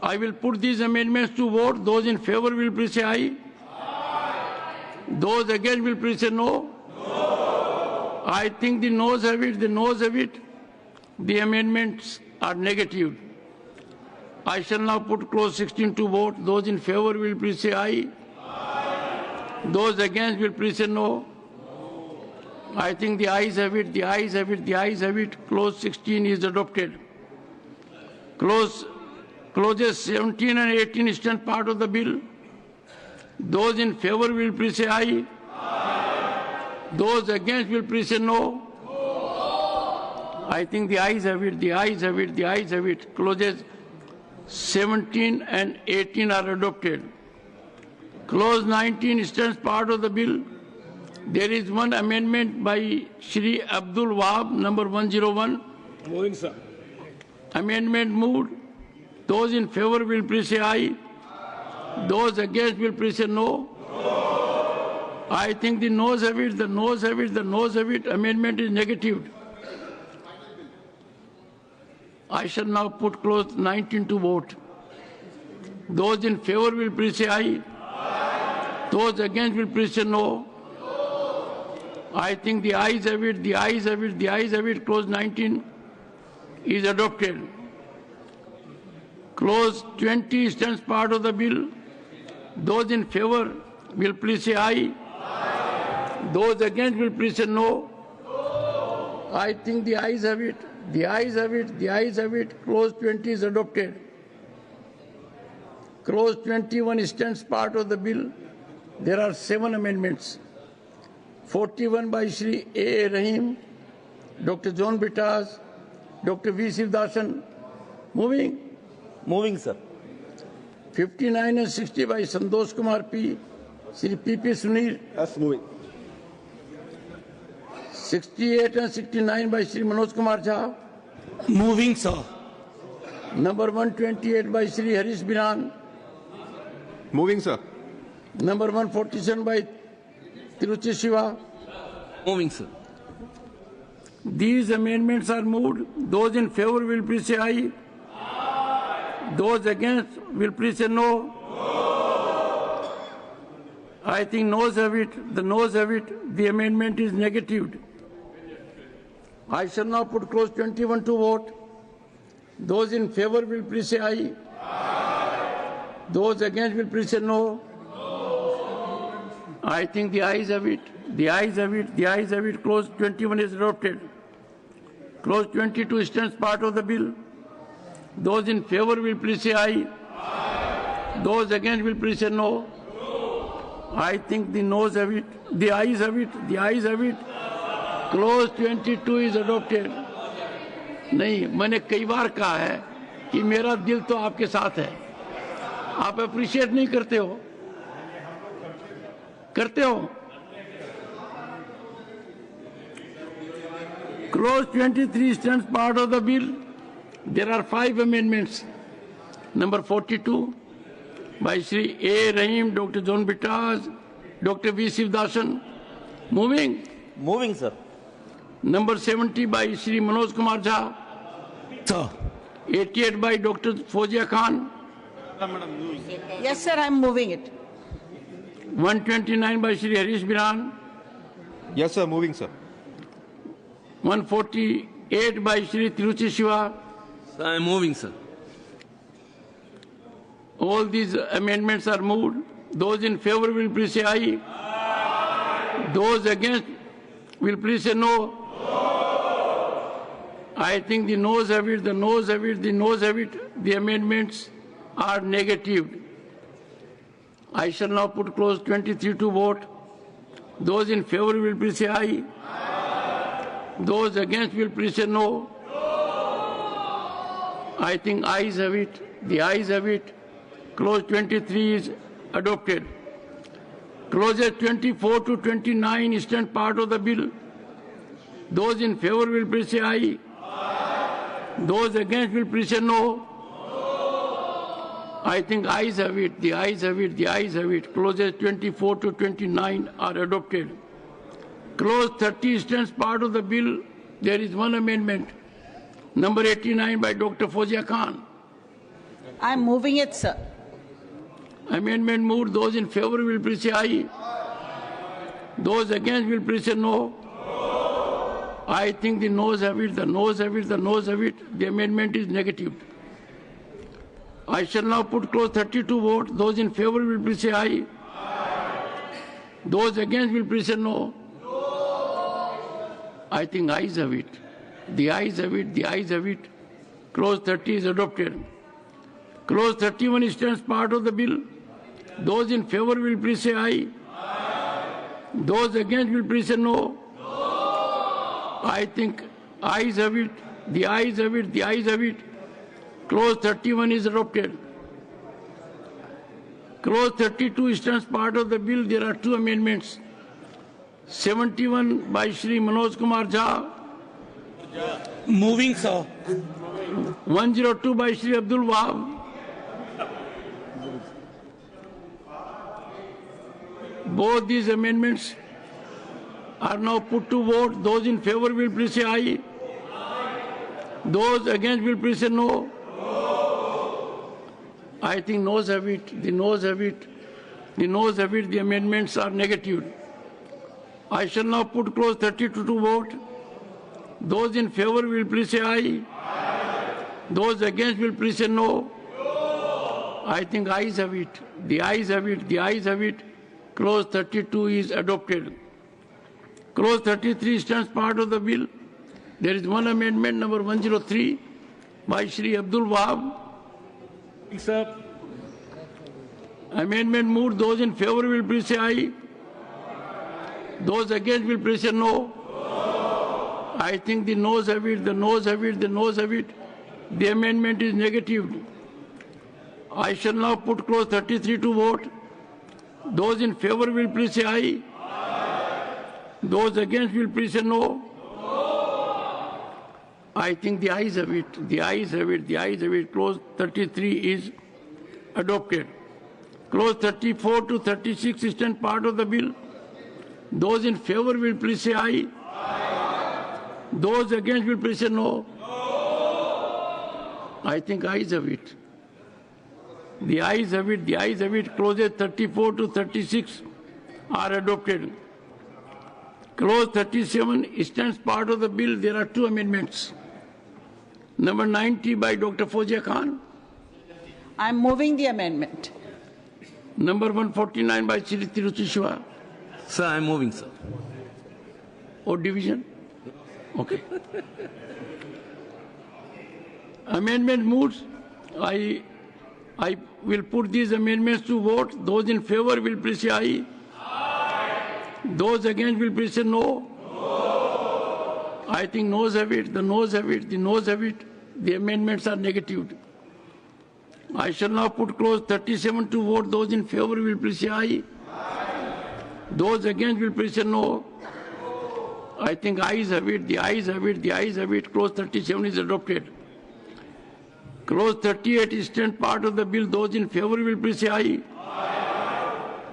Speaker 1: I will put these amendments to vote. Those in favor will please say aye. Aye. Those against will please say no. No. I think the noes have it, the noes have it. The amendments are negative. I shall now put clause 16 to vote. Those in favor will please say aye. Aye. Those against will please say no. I think the ayes have it, the ayes have it, the ayes have it. Clause 16 is adopted. Clauses 17 and 18 stand part of the bill. Those in favor will please say aye. Aye. Those against will please say no. No. I think the ayes have it, the ayes have it, the ayes have it. Clauses 17 and 18 are adopted. Clause 19 stands part of the bill. There is one amendment by Shri Abdul Wahab, number 101.
Speaker 4: Moving, sir.
Speaker 1: Amendment moved. Those in favor will please say aye. Those against will please say no. No. I think the noes have it, the noes have it, the noes have it. Amendment is negative. I shall now put clause 19 to vote. Those in favor will please say aye. Aye. Those against will please say no. No. I think the ayes have it, the ayes have it, the ayes have it. Clause 19 is adopted. Clause 20 stands part of the bill. Those in favor will please say aye. Aye. Those against will please say no. No. I think the ayes have it, the ayes have it, the ayes have it. Clause 20 is adopted. Clause 21 stands part of the bill. There are 7 amendments. 41 by Shri A. Rahim, Dr. John Bittas, Dr. V. Sivdasan. Moving.
Speaker 3: Moving, sir.
Speaker 1: 59 and 60 by Santosh Kumar P. Shri P.P. Sunil.
Speaker 2: Yes, moving.
Speaker 1: 68 and 69 by Shri Manoj Kumar Jha.
Speaker 8: Moving, sir.
Speaker 1: Number 128 by Shri Harish Binan.
Speaker 4: Moving, sir.
Speaker 1: Number 147 by Tiruchi Shiva.
Speaker 5: Moving, sir.
Speaker 1: These amendments are moved. Those in favor will please say aye. Those against will please say no. No. I think noes have it, the noes have it. The amendment is negative. I shall now put clause 21 to vote. Those in favor will please say aye. Aye. Those against will please say no. No. I think the ayes have it, the ayes have it, the ayes have it. Clause 21 is adopted. Clause 22 stands part of the bill. Those in favor will please say aye. Aye. Those against will please say no. No. I think the noes have it, the ayes have it, the ayes have it. Clause 22 is adopted. नहीं, मैंने कई बार कहा है कि मेरा दिल तो आपके साथ है. आप अप्रिशिएट नहीं करते हो. करते हो. Clause 23 stands part of the bill. There are 5 amendments. Number 42 by Shri A. Rahim, Dr. John Bittas, Dr. V. Sivdasan. Moving.
Speaker 3: Moving, sir.
Speaker 1: Number 70 by Shri Manoj Kumar Jha.
Speaker 8: Sir.
Speaker 1: 88 by Dr. Fozia Khan.
Speaker 6: Yes, sir, I'm moving it.
Speaker 1: 129 by Shri Harish Biran.
Speaker 4: Yes, sir. Moving, sir.
Speaker 1: 148 by Shri Tiruchi Shiva.
Speaker 5: Sir, I am moving, sir.
Speaker 1: All these amendments are moved. Those in favor will please say aye. Those against will please say no. I think the noes have it, the noes have it, the noes have it. The amendments are negative. I shall now put clause 23 to vote. Those in favor will please say aye. Those against will please say no. I think ayes have it. The ayes have it. Clause 23 is adopted. Clauses 24 to 29 instant part of the bill. Those in favor will please say aye. Those against will please say no. I think ayes have it. The ayes have it. The ayes have it. Clauses 24 to 29 are adopted. Clause 30 instance part of the bill. There is one amendment. Number 89 by Dr. Fozia Khan.
Speaker 6: I'm moving it, sir.
Speaker 1: Amendment moved. Those in favor will please say aye. Those against will please say no. I think the noes have it, the noes have it, the noes have it. The amendment is negative. I shall now put clause 30 to vote. Those in favor will please say aye. Those against will please say no. I think ayes have it. The ayes have it, the ayes have it. Clause 30 is adopted. Clause 31 stands part of the bill. Those in favor will please say aye. Those against will please say no. I think ayes have it, the ayes have it, the ayes have it. Clause 31 is adopted. Clause 32 stands part of the bill. There are two amendments. 71 by Shri Manoj Kumar Jha.
Speaker 8: Moving, sir.
Speaker 1: 102 by Shri Abdul Wahab. Both these amendments are now put to vote. Those in favor will please say aye. Those against will please say no. I think noes have it. The noes have it. The noes have it. The amendments are negative. I shall now put clause 32 to vote. Those in favor will please say aye. Those against will please say no. I think ayes have it. The ayes have it. The ayes have it. Clause 32 is adopted. Clause 33 stands part of the bill. There is one amendment, number 103, by Shri Abdul Wahab.
Speaker 9: Sir.
Speaker 1: Amendment moved. Those in favor will please say aye. Those against will please say no. I think the noes have it, the noes have it, the noes have it. The amendment is negative. I shall now put clause 33 to vote. Those in favor will please say aye. Those against will please say no. I think the ayes have it, the ayes have it, the ayes have it. Clause 33 is adopted. Clause 34 to 36 stand part of the bill. Those in favor will please say aye. Those against will please say no. I think ayes have it. The ayes have it, the ayes have it. Clauses 34 to 36 are adopted. Clause 37 stands part of the bill. There are two amendments. Number 90 by Dr. Fozia Khan.
Speaker 6: I'm moving the amendment.
Speaker 1: Number 149 by Shri Tiruchi Shiva.
Speaker 5: Sir, I am moving, sir.
Speaker 1: Or division? Okay. Amendment moves. I will put these amendments to vote. Those in favor will please say aye. Those against will please say no. I think noes have it, the noes have it, the noes have it. The amendments are negative. I shall now put clause 37 to vote. Those in favor will please say aye. Those against will please say no. I think ayes have it, the ayes have it, the ayes have it. Clause 37 is adopted. Clause 38 is stand part of the bill. Those in favor will please say aye.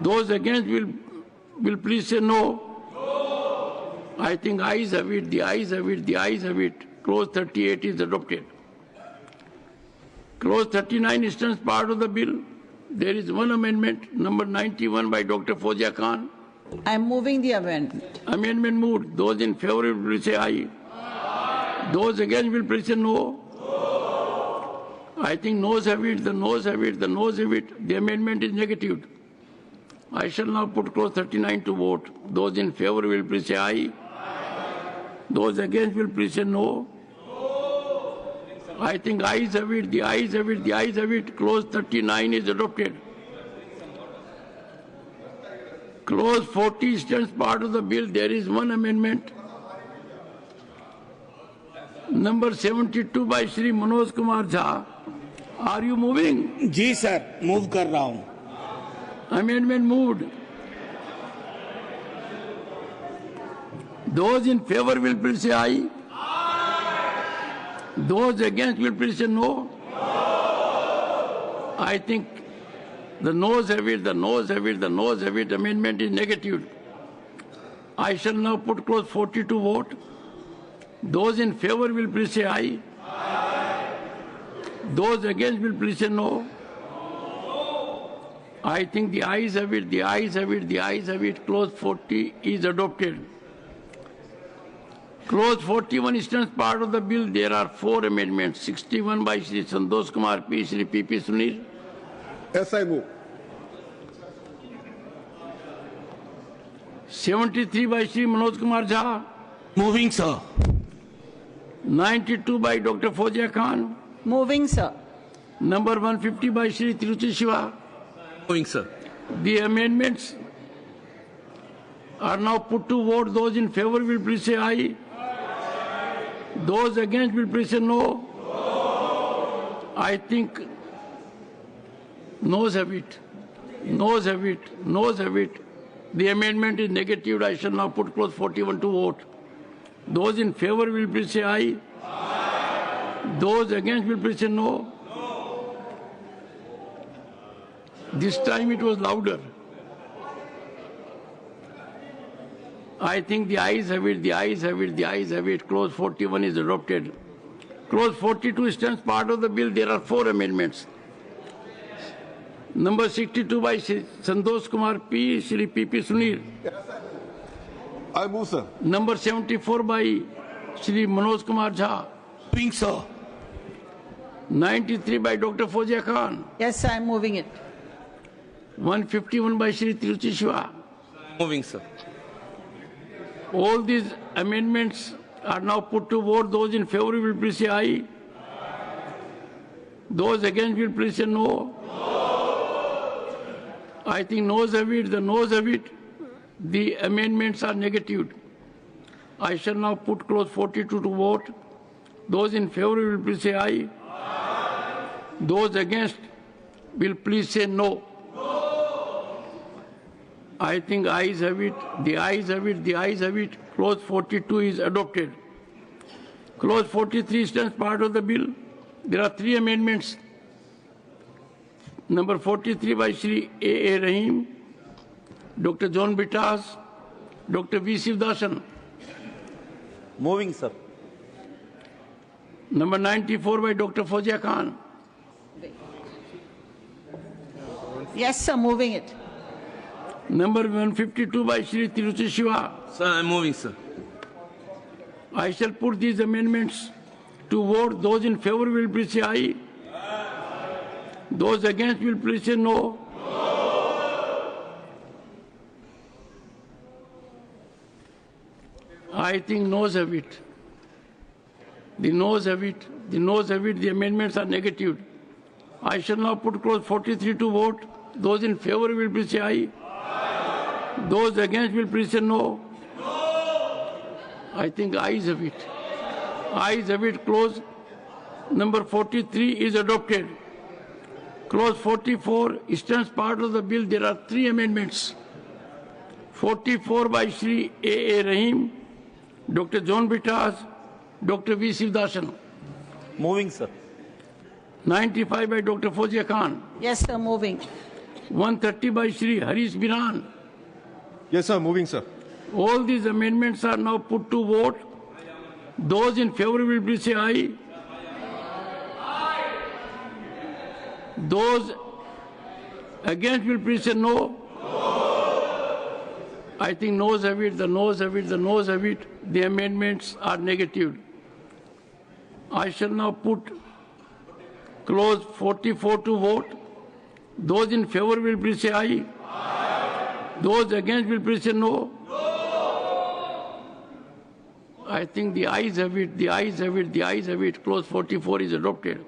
Speaker 1: Those against will please say no. I think ayes have it, the ayes have it, the ayes have it. Clause 38 is adopted. Clause 39 stands part of the bill. There is one amendment, number 91 by Dr. Fozia Khan.
Speaker 6: I am moving the amendment.
Speaker 1: Amendment moved. Those in favor will please say aye. Those against will please say no. I think noes have it, the noes have it, the noes have it. The amendment is negative. I shall now put clause 39 to vote. Those in favor will please say aye. Those against will please say no. I think ayes have it, the ayes have it, the ayes have it. Clause 39 is adopted. Clause 40 stands part of the bill. There is one amendment. Number 72 by Shri Manoj Kumar Jha. Are you moving?
Speaker 8: जी sir move कर रहा हूँ.
Speaker 1: Amendment moved. Those in favor will please say aye. Those against will please say no. I think the noes have it, the noes have it, the noes have it. Amendment is negative. I shall now put clause 40 to vote. Those in favor will please say aye. Those against will please say no. I think the ayes have it, the ayes have it, the ayes have it. Clause 40 is adopted. Clause 41 stands part of the bill. There are 4 amendments. 61 by Shri Santosh Kumar P. Shri P.P. Sunil.
Speaker 2: Yes, I move.
Speaker 1: 73 by Shri Manoj Kumar Jha.
Speaker 8: Moving sir.
Speaker 1: 92 by Dr. Fozia Khan.
Speaker 6: Moving, sir.
Speaker 1: Number 150 by Shri Tiruchi Shiva.
Speaker 5: Moving, sir.
Speaker 1: The amendments are now put to vote. Those in favor will please say aye. Those against will please say no. I think noes have it. Noes have it. Noes have it. The amendment is negative. I shall now put clause 41 to vote. Those in favor will please say aye. Those against will please say no. This time it was louder. I think the ayes have it, the ayes have it, the ayes have it. Clause 41 is adopted. Clause 42 stands part of the bill. There are 4 amendments. Number 62 by Shri Santosh Kumar P. Shri P.P. Sunil.
Speaker 2: I move, sir.
Speaker 1: Number 74 by Shri Manoj Kumar Jha.
Speaker 8: Moving sir.
Speaker 1: 93 by Dr. Fozia Khan.
Speaker 6: Yes, I am moving it.
Speaker 1: 151 by Shri Tiruchi Shiva.
Speaker 5: Moving, sir.
Speaker 1: All these amendments are now put to vote. Those in favor will please say aye. Those against will please say no. I think noes have it, the noes have it. The amendments are negative. I shall now put clause 42 to vote. Those in favor will please say aye. Those against will please say no. I think ayes have it, the ayes have it, the ayes have it. Clause 42 is adopted. Clause 43 stands part of the bill. There are 3 amendments. Number 43 by Shri A. Rahim, Dr. John Bitas, Dr. V. Sivdasan.
Speaker 3: Moving, sir.
Speaker 1: Number 94 by Dr. Fozia Khan.
Speaker 6: Yes, sir, moving it.
Speaker 1: Number 152 by Shri Tiruchi Shiva.
Speaker 5: Sir, I'm moving, sir.
Speaker 1: I shall put these amendments to vote. Those in favor will please say aye. Those against will please say no. I think noes have it. The noes have it. The noes have it. The amendments are negative. I shall now put clause 43 to vote. Those in favor will please say aye. Those against will please say no. I think ayes have it. Ayes have it. Clause number 43 is adopted. Clause 44 stands part of the bill. There are 3 amendments. 44 by Shri A. Rahim, Dr. John Bitas, Dr. V. Sivdasan.
Speaker 3: Moving, sir.
Speaker 1: 95 by Dr. Fozia Khan.
Speaker 6: Yes, sir, moving.
Speaker 1: 130 by Shri Harish Biran.
Speaker 4: Yes, sir. Moving, sir.
Speaker 1: All these amendments are now put to vote. Those in favor will please say aye. Those against will please say no. I think noes have it, the noes have it, the noes have it. The amendments are negative. I shall now put clause 44 to vote. Those in favor will please say aye. Those against will please say no. I think the ayes have it, the ayes have it, the ayes have it. Clause 44 is adopted.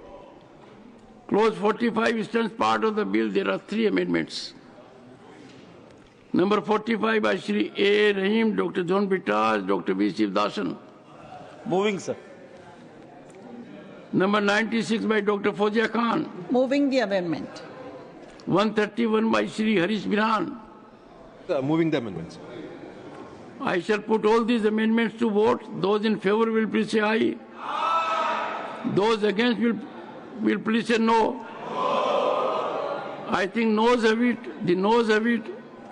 Speaker 1: Clause 45 stands part of the bill. There are 3 amendments. Number 45 by Shri A. Rahim, Dr. John Bittas, Dr. B. Shivdasan.
Speaker 3: Moving, sir.
Speaker 1: Number 96 by Dr. Fozia Khan.
Speaker 6: Moving the amendment.
Speaker 1: 131 by Shri Harish Biran.
Speaker 4: Moving the amendments.
Speaker 1: I shall put all these amendments to vote. Those in favor will please say aye. Those against will please say no. I think noes have it, the noes have it,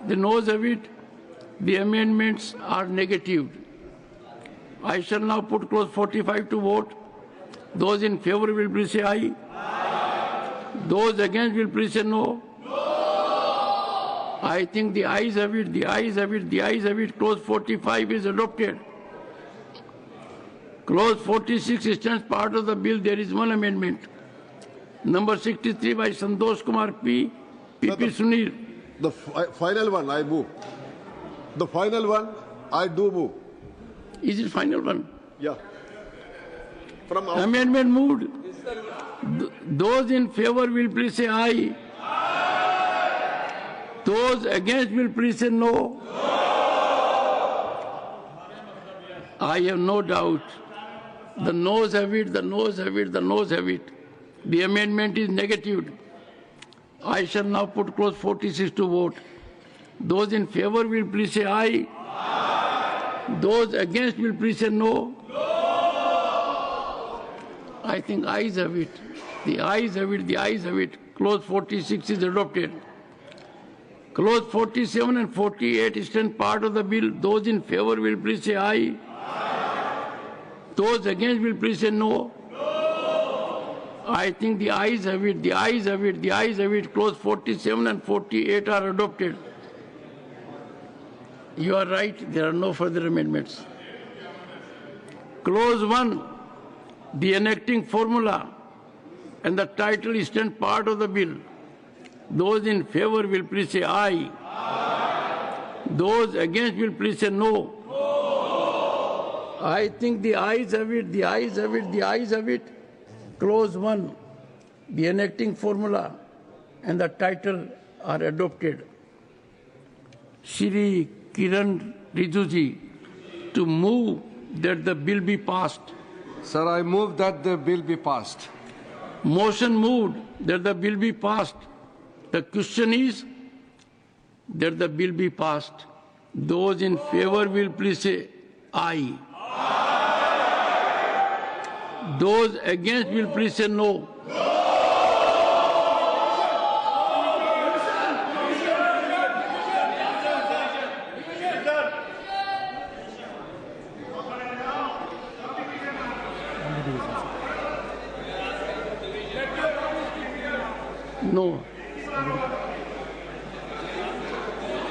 Speaker 1: the noes have it. The amendments are negative. I shall now put clause 45 to vote. Those in favor will please say aye. Those against will please say no. I think the ayes have it, the ayes have it, the ayes have it. Clause 45 is adopted. Clause 46 stands part of the bill. There is one amendment. Number 63 by Santosh Kumar P. P.P. Sunil.
Speaker 2: The final one, I move. The final one, I do move.
Speaker 1: Is it final one?
Speaker 2: Yeah. From our
Speaker 1: Amendment moved. Those in favor will please say aye. Those against will please say no. I have no doubt. The noes have it, the noes have it, the noes have it. The amendment is negative. I shall now put clause 46 to vote. Those in favor will please say aye. Those against will please say no. I think ayes have it. The ayes have it, the ayes have it. Clause 46 is adopted. Clause 47 and 48 stand part of the bill. Those in favor will please say aye. Those against will please say no. I think the ayes have it, the ayes have it, the ayes have it. Clause 47 and 48 are adopted. You are right, there are no further amendments. Clause 1, the enacting formula and the title stand part of the bill. Those in favor will please say aye. Those against will please say no. I think the ayes have it, the ayes have it, the ayes have it. Clause 1, the enacting formula and the title are adopted. Shri Kiran Rijuji to move that the bill be passed.
Speaker 10: Sir, I move that the bill be passed.
Speaker 1: Motion moved that the bill be passed. The question is that the bill be passed. Those in favor will please say aye. Those against will please say no. No.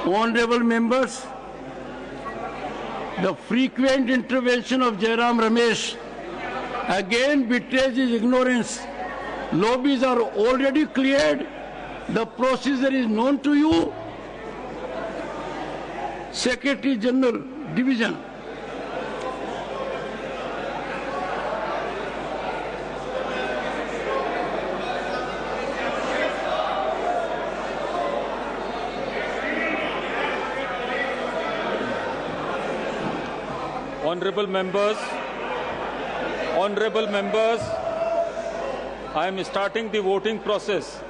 Speaker 1: Honorable members, the frequent intervention of Jairam Ramesh again betrays his ignorance. Lobbies are already cleared. The procedure is known to you. Secretary General, Division.
Speaker 9: Honorable members, I am starting the voting process.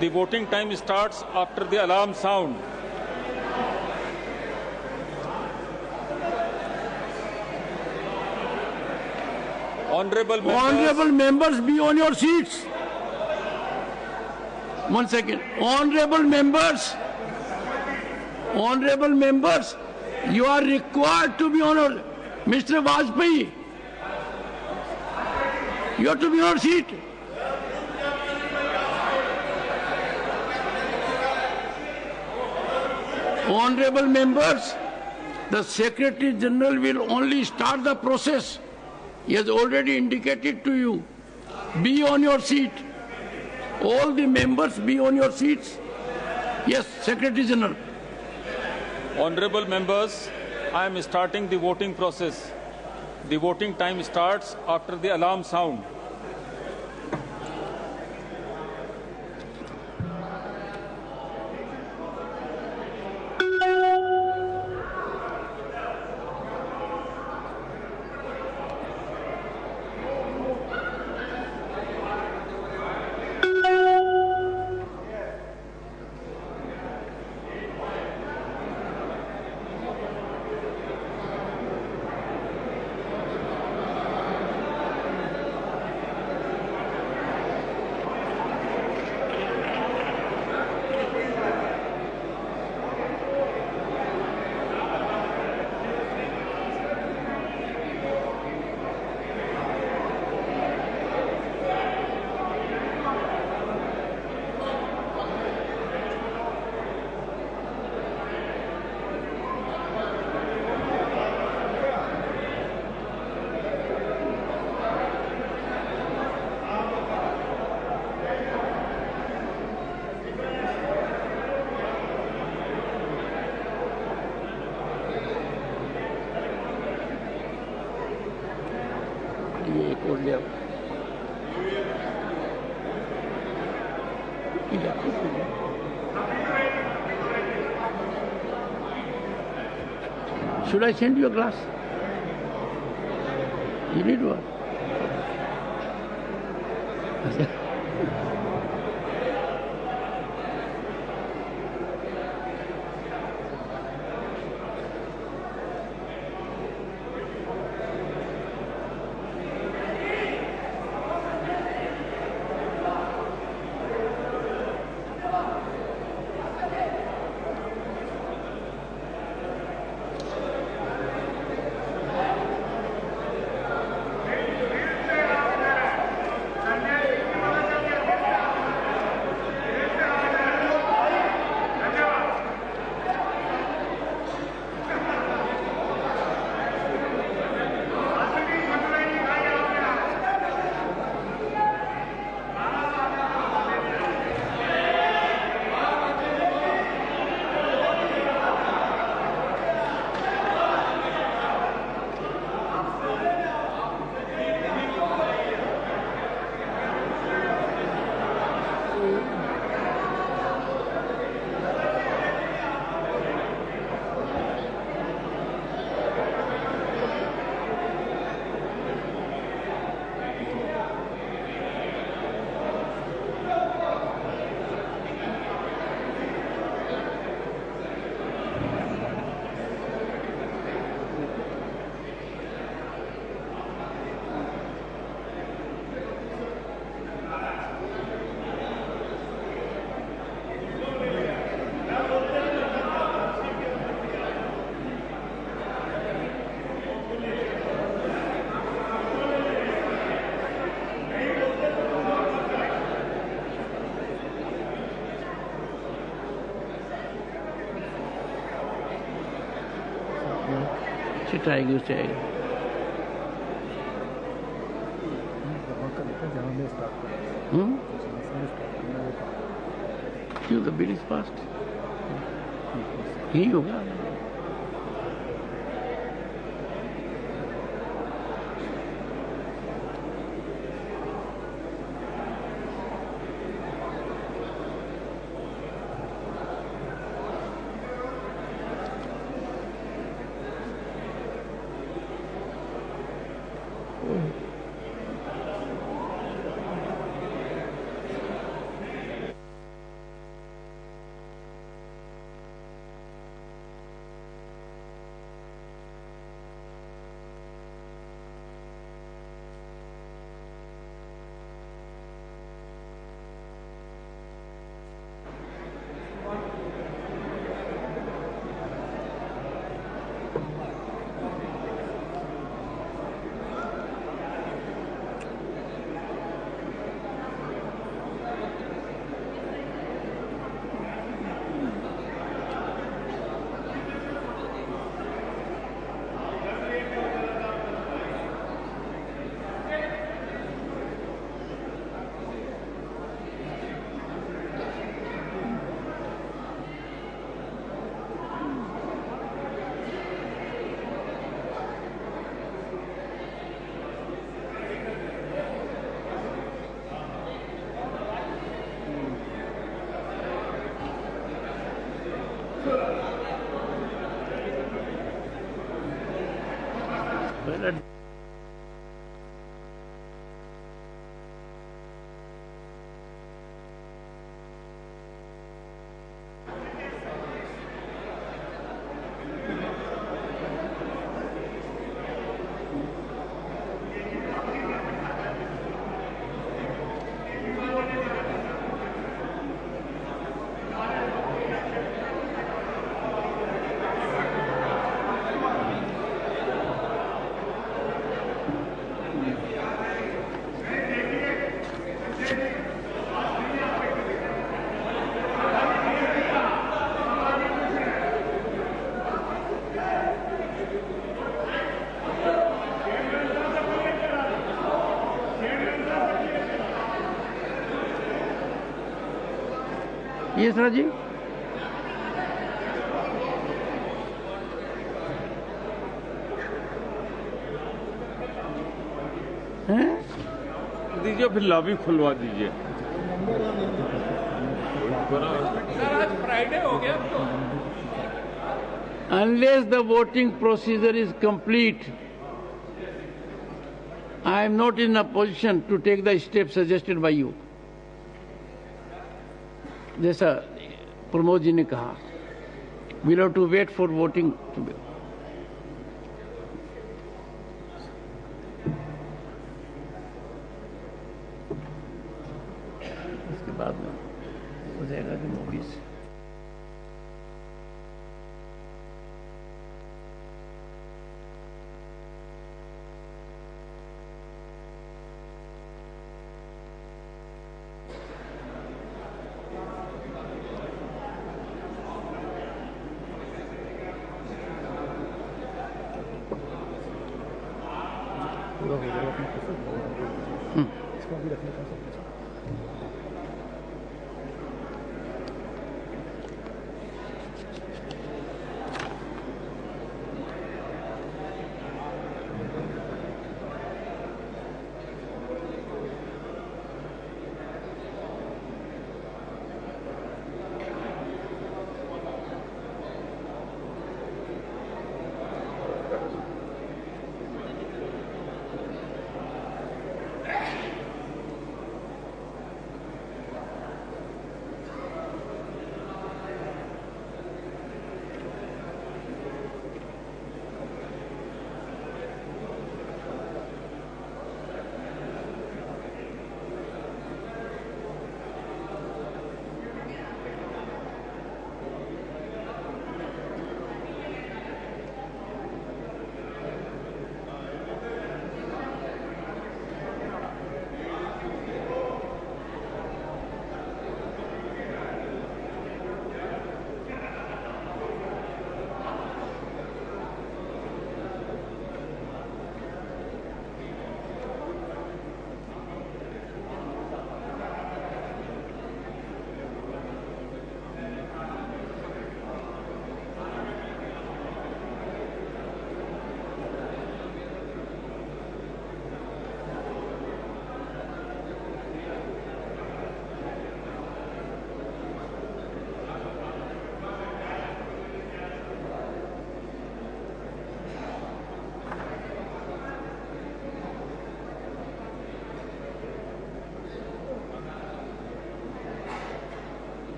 Speaker 9: The voting time starts after the alarm sound.
Speaker 1: Honorable members, be on your seats. 1 second. Honorable members, You are required to be on your, Mr. Vajpayee. You have to be on your seat. Honorable members, the Secretary General will only start the process. He has already indicated to you. Be on your seat. All the members be on your seats. Yes, Secretary General.
Speaker 9: Honorable members, I am starting the voting process. The voting time starts after the alarm sound.
Speaker 1: ये एक और ले आओ। Should I send you a glass? You need one. आएगी उससे आएगी। क्यों the bill is passed यही होगा। Yes, Rajiv?
Speaker 9: दीजिए फिर लॉबी खुलवा दीजिए।
Speaker 7: सर आज फ्राइडे हो गया तो
Speaker 1: Unless the voting procedure is complete, I am not in a position to take the steps suggested by you. जैसा प्रमोद जी ने कहा, we'll have to wait for voting to be. इसके बाद में हो जाएगा कि मूवीज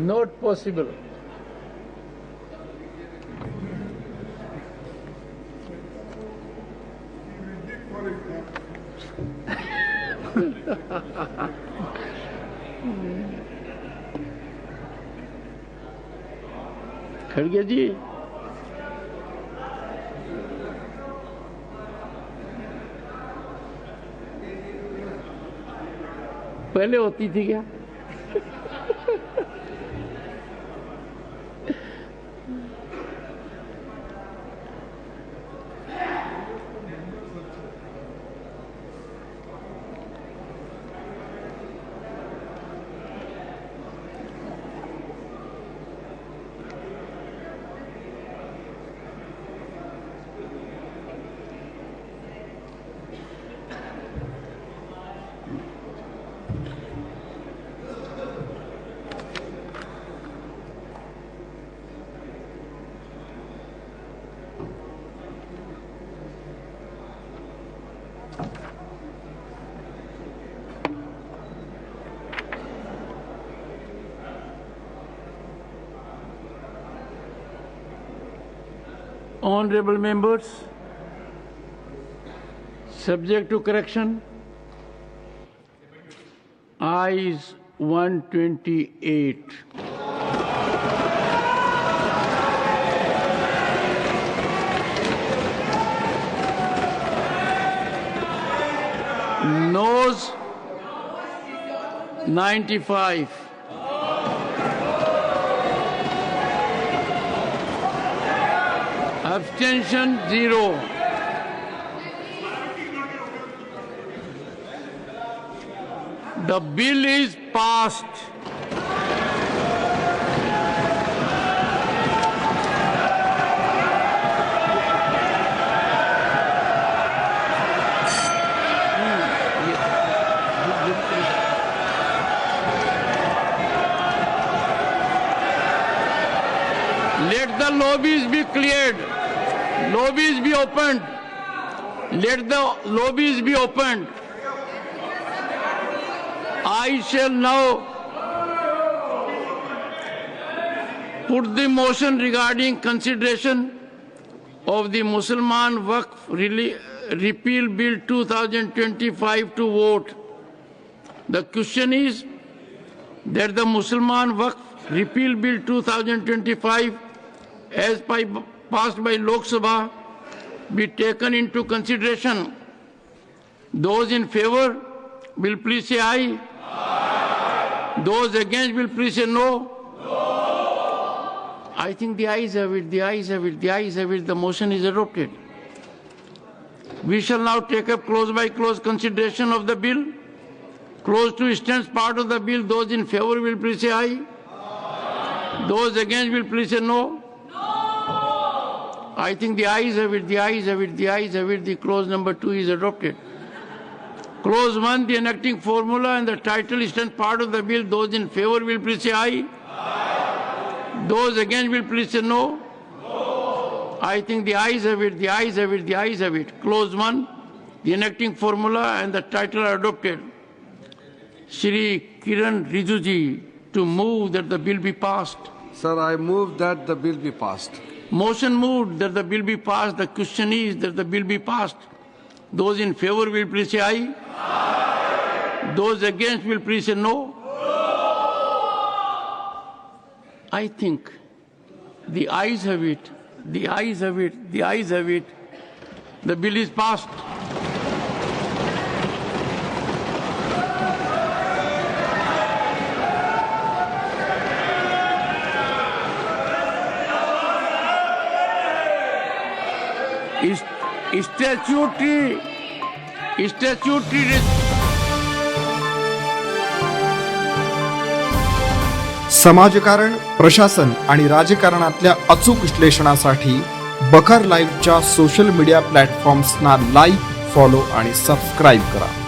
Speaker 1: not possible. खड़गे जी, पहले होती थी क्या? Honorable members, subject to correction, ayes 128. Noes 95. Abstention 0. The bill is passed. Let the lobbies be cleared. Lobbies be opened. Let the lobbies be opened. I shall now put the motion regarding consideration of the Mussalman Waqf Repeal Bill 2025 to vote. The question is that the Mussalman Waqf Repeal Bill 2025 as passed by Lok Sabha be taken into consideration. Those in favor will please say aye. Those against will please say no. I think the ayes have it, the ayes have it, the ayes have it. The motion is adopted. We shall now take up clause by clause consideration of the bill. Clause 2 stands part of the bill. Those in favor will please say aye. Those against will please say no. I think the ayes have it, the ayes have it, the ayes have it. The clause number 2 is adopted. Clause 1, the enacting formula and the title stand part of the bill. Those in favor will please say aye. Those against will please say no. I think the ayes have it, the ayes have it, the ayes have it. Clause 1, the enacting formula and the title are adopted. Shri Kiran Rijuji to move that the bill be passed.
Speaker 10: Sir, I move that the bill be passed.
Speaker 1: Motion moved that the bill be passed. The question is that the bill be passed. Those in favor will please say aye. Those against will please say no. I think the ayes have it, the ayes have it, the ayes have it. The bill is passed. Statutory
Speaker 11: समाजकारण, प्रशासन आणि राजकारणातल्या अचूक विश्लेषणासाठी बखर लाईव्हच्या social media प्लॅटफॉर्म्सना like, follow आणि subscribe करा.